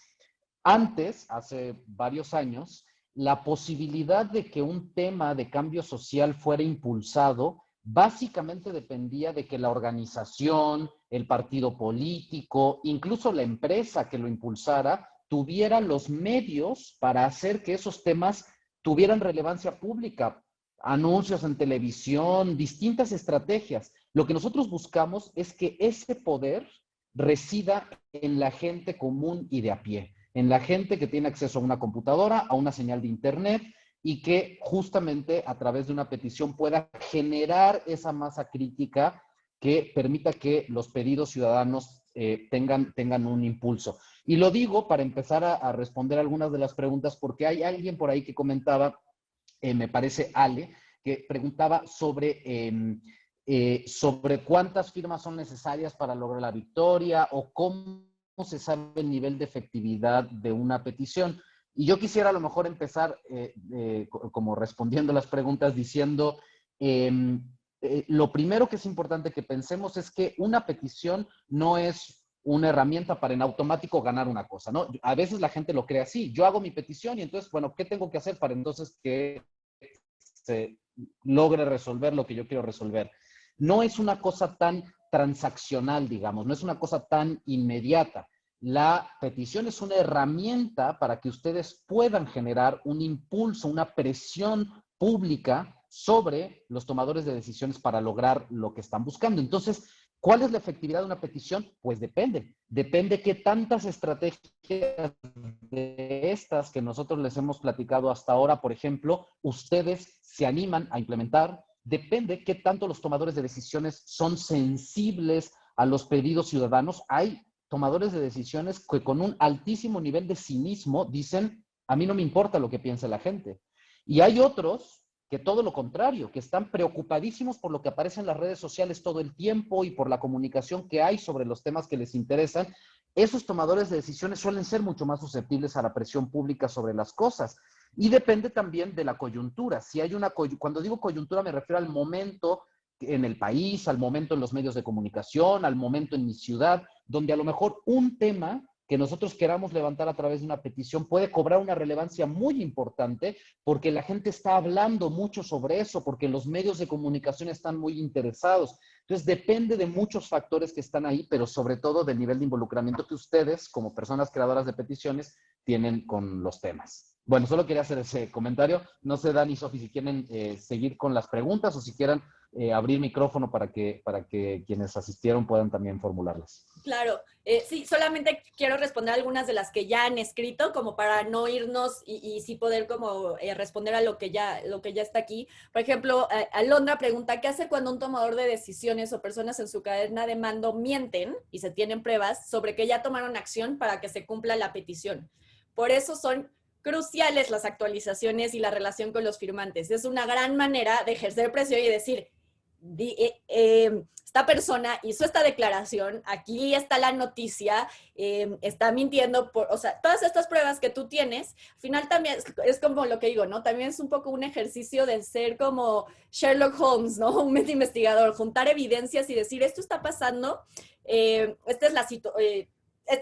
Speaker 2: Antes, hace varios años, la posibilidad de que un tema de cambio social fuera impulsado básicamente dependía de que la organización, el partido político, incluso la empresa que lo impulsara, tuviera los medios para hacer que esos temas tuvieran relevancia pública, anuncios en televisión, distintas estrategias. Lo que nosotros buscamos es que ese poder resida en la gente común y de a pie, en la gente que tiene acceso a una computadora, a una señal de internet y que justamente a través de una petición pueda generar esa masa crítica que permita que los pedidos ciudadanos tengan un impulso. Y lo digo para empezar a responder algunas de las preguntas porque hay alguien por ahí que comentaba, me parece Ale, que preguntaba sobre cuántas firmas son necesarias para lograr la victoria o cómo se sabe el nivel de efectividad de una petición. Y yo quisiera a lo mejor empezar como respondiendo las preguntas diciendo, lo primero que es importante que pensemos es que una petición no es una herramienta para en automático ganar una cosa, ¿no? A veces la gente lo cree así, yo hago mi petición y entonces, bueno, ¿qué tengo que hacer para entonces que se logre resolver lo que yo quiero resolver? No es una cosa tan transaccional, digamos, no es una cosa tan inmediata. La petición es una herramienta para que ustedes puedan generar un impulso, una presión pública sobre los tomadores de decisiones para lograr lo que están buscando. Entonces, ¿cuál es la efectividad de una petición? Pues depende. Depende qué tantas estrategias de estas que nosotros les hemos platicado hasta ahora, por ejemplo, ustedes se animan a implementar. Depende qué tanto los tomadores de decisiones son sensibles a los pedidos ciudadanos. Hay tomadores de decisiones que con un altísimo nivel de cinismo dicen, a mí no me importa lo que piense la gente. Y hay otros que todo lo contrario, que están preocupadísimos por lo que aparece en las redes sociales todo el tiempo y por la comunicación que hay sobre los temas que les interesan. Esos tomadores de decisiones suelen ser mucho más susceptibles a la presión pública sobre las cosas. Y depende también de la coyuntura. Si hay cuando digo coyuntura me refiero al momento en el país, al momento en los medios de comunicación, al momento en mi ciudad, donde a lo mejor un tema que nosotros queramos levantar a través de una petición puede cobrar una relevancia muy importante porque la gente está hablando mucho sobre eso, porque los medios de comunicación están muy interesados. Entonces, depende de muchos factores que están ahí, pero sobre todo del nivel de involucramiento que ustedes, como personas creadoras de peticiones, tienen con los temas. Bueno, solo quería hacer ese comentario. No sé, Dani y Sofi, si quieren seguir con las preguntas o si quieran abrir micrófono para que quienes asistieron puedan también formularlas.
Speaker 1: Claro, sí, solamente quiero responder algunas de las que ya han escrito, como para no irnos y sí poder como responder a lo que ya está aquí. Por ejemplo, Alondra pregunta, ¿qué hacer cuando un tomador de decisiones o personas en su cadena de mando mienten y se tienen pruebas sobre que ya tomaron acción para que se cumpla la petición? Por eso son cruciales las actualizaciones y la relación con los firmantes. Es una gran manera de ejercer presión y decir, esta persona hizo esta declaración, aquí está la noticia, está mintiendo, o sea, todas estas pruebas que tú tienes, al final también es como lo que digo, ¿no? También es un poco un ejercicio de ser como Sherlock Holmes, ¿no? Un investigador, juntar evidencias y decir, esto está pasando, esta es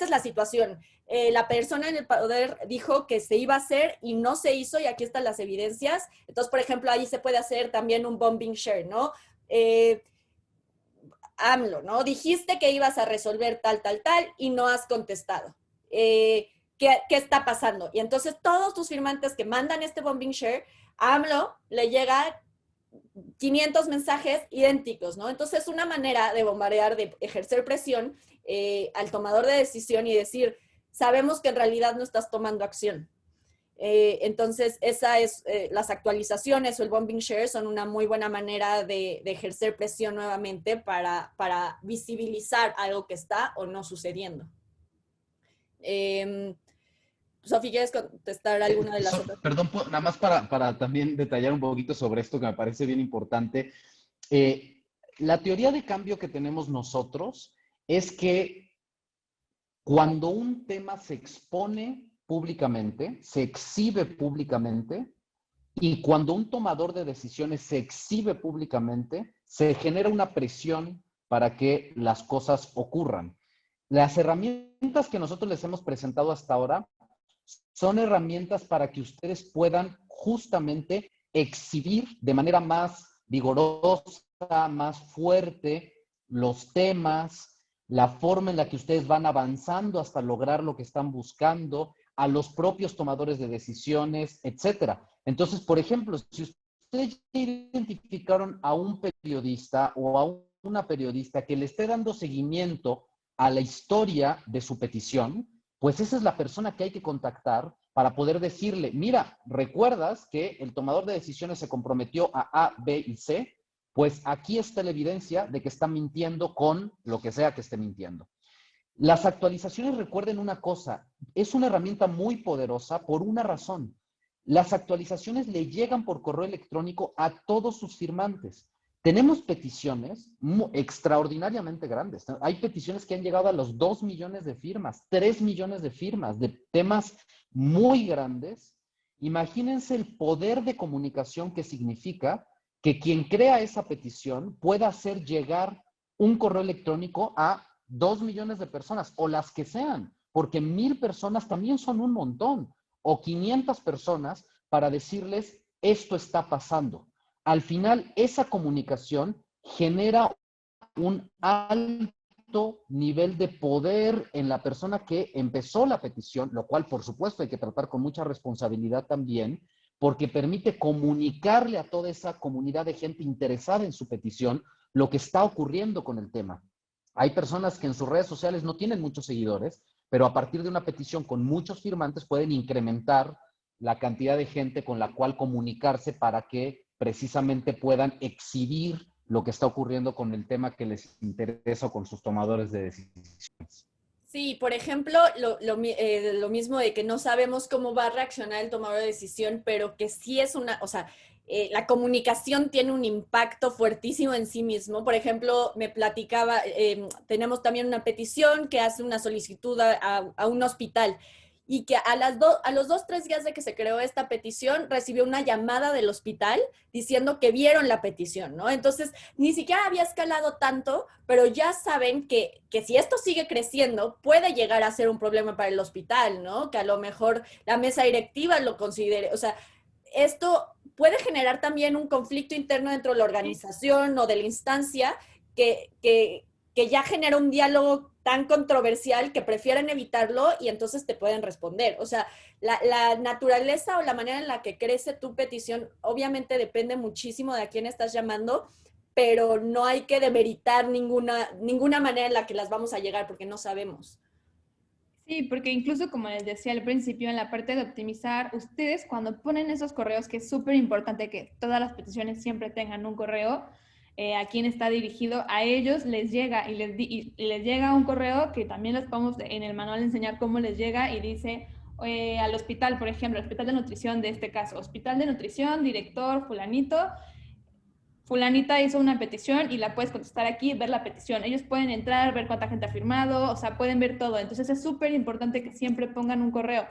Speaker 1: la situación. La persona en el poder dijo que se iba a hacer y no se hizo, y aquí están las evidencias. Entonces, por ejemplo, ahí se puede hacer también un bombing share, ¿no? AMLO, ¿no? Dijiste que ibas a resolver tal, tal, tal y no has contestado. ¿Qué está pasando? Y entonces todos tus firmantes que mandan este bombing share, a AMLO le llega 500 mensajes idénticos, ¿no? Entonces es una manera de bombardear, de ejercer presión al tomador de decisión y decir, sabemos que en realidad no estás tomando acción. Entonces, las actualizaciones o el bombing share son una muy buena manera de ejercer presión nuevamente para visibilizar algo que está o no sucediendo. Sofi, ¿quieres contestar alguna de las otras?
Speaker 2: Perdón, nada más para también detallar un poquito sobre esto que me parece bien importante. La teoría de cambio que tenemos nosotros es que cuando un tema se expone públicamente, se exhibe públicamente, y cuando un tomador de decisiones se exhibe públicamente, se genera una presión para que las cosas ocurran. Las herramientas que nosotros les hemos presentado hasta ahora son herramientas para que ustedes puedan justamente exhibir de manera más vigorosa, más fuerte los temas, la forma en la que ustedes van avanzando hasta lograr lo que están buscando, a los propios tomadores de decisiones, etcétera. Entonces, por ejemplo, si ustedes identificaron a un periodista o a una periodista que le esté dando seguimiento a la historia de su petición, pues esa es la persona que hay que contactar para poder decirle, mira, ¿recuerdas que el tomador de decisiones se comprometió a B y C? Pues aquí está la evidencia de que está mintiendo con lo que sea que esté mintiendo. Las actualizaciones, recuerden una cosa, es una herramienta muy poderosa por una razón. Las actualizaciones le llegan por correo electrónico a todos sus firmantes. Tenemos peticiones extraordinariamente grandes. Hay peticiones que han llegado a los 2 millones de firmas, 3 millones de firmas, de temas muy grandes. Imagínense el poder de comunicación que significa que quien crea esa petición pueda hacer llegar un correo electrónico a 2 millones de personas, o las que sean, porque 1000 personas también son un montón, o 500 personas para decirles, esto está pasando. Al final, esa comunicación genera un alto nivel de poder en la persona que empezó la petición, lo cual, por supuesto, hay que tratar con mucha responsabilidad también, porque permite comunicarle a toda esa comunidad de gente interesada en su petición lo que está ocurriendo con el tema. Hay personas que en sus redes sociales no tienen muchos seguidores, pero a partir de una petición con muchos firmantes pueden incrementar la cantidad de gente con la cual comunicarse para que precisamente puedan exhibir lo que está ocurriendo con el tema que les interesa o con sus tomadores de decisiones.
Speaker 1: Sí, por ejemplo, lo mismo de que no sabemos cómo va a reaccionar el tomador de decisión, pero que sí es o sea, la comunicación tiene un impacto fuertísimo en sí mismo. Por ejemplo, me platicaba, tenemos también una petición que hace una solicitud a un hospital y que a los 2, 3 días de que se creó esta petición, recibió una llamada del hospital diciendo que vieron la petición, ¿no? Entonces, ni siquiera había escalado tanto, pero ya saben que si esto sigue creciendo, puede llegar a ser un problema para el hospital, ¿no? Que a lo mejor la mesa directiva lo considere, o sea, esto puede generar también un conflicto interno dentro de la organización o de la instancia que ya genera un diálogo tan controversial que prefieren evitarlo y entonces te pueden responder. O sea, la naturaleza o la manera en la que crece tu petición obviamente depende muchísimo de a quién estás llamando, pero no hay que demeritar ninguna manera en la que las vamos a llegar porque no sabemos.
Speaker 3: Sí, porque incluso como les decía al principio, en la parte de optimizar, ustedes cuando ponen esos correos, que es súper importante que todas las peticiones siempre tengan un correo, a quién está dirigido, a ellos les llega y les llega un correo que también les podemos en el manual enseñar cómo les llega y dice al hospital, por ejemplo, hospital de nutrición de este caso, hospital de nutrición, director, fulanito, fulanita hizo una petición y la puedes contestar aquí, ver la petición. Ellos pueden entrar, ver cuánta gente ha firmado, o sea, pueden ver todo. Entonces es súper importante que siempre pongan un correo.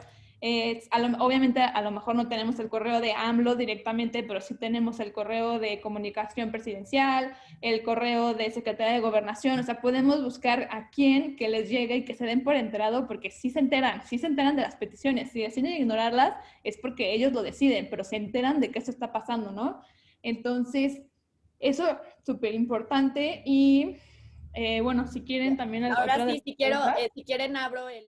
Speaker 3: Obviamente a lo mejor no tenemos el correo de AMLO directamente, pero sí tenemos el correo de comunicación presidencial, el correo de Secretaría de Gobernación, o sea, podemos buscar a quién que les llegue y que se den por enterado, porque sí se enteran de las peticiones. Si deciden ignorarlas es porque ellos lo deciden, pero se enteran de que eso está pasando, ¿no? Entonces, eso es súper importante y bueno, si quieren también...
Speaker 1: Ahora sí, si quieren abro el...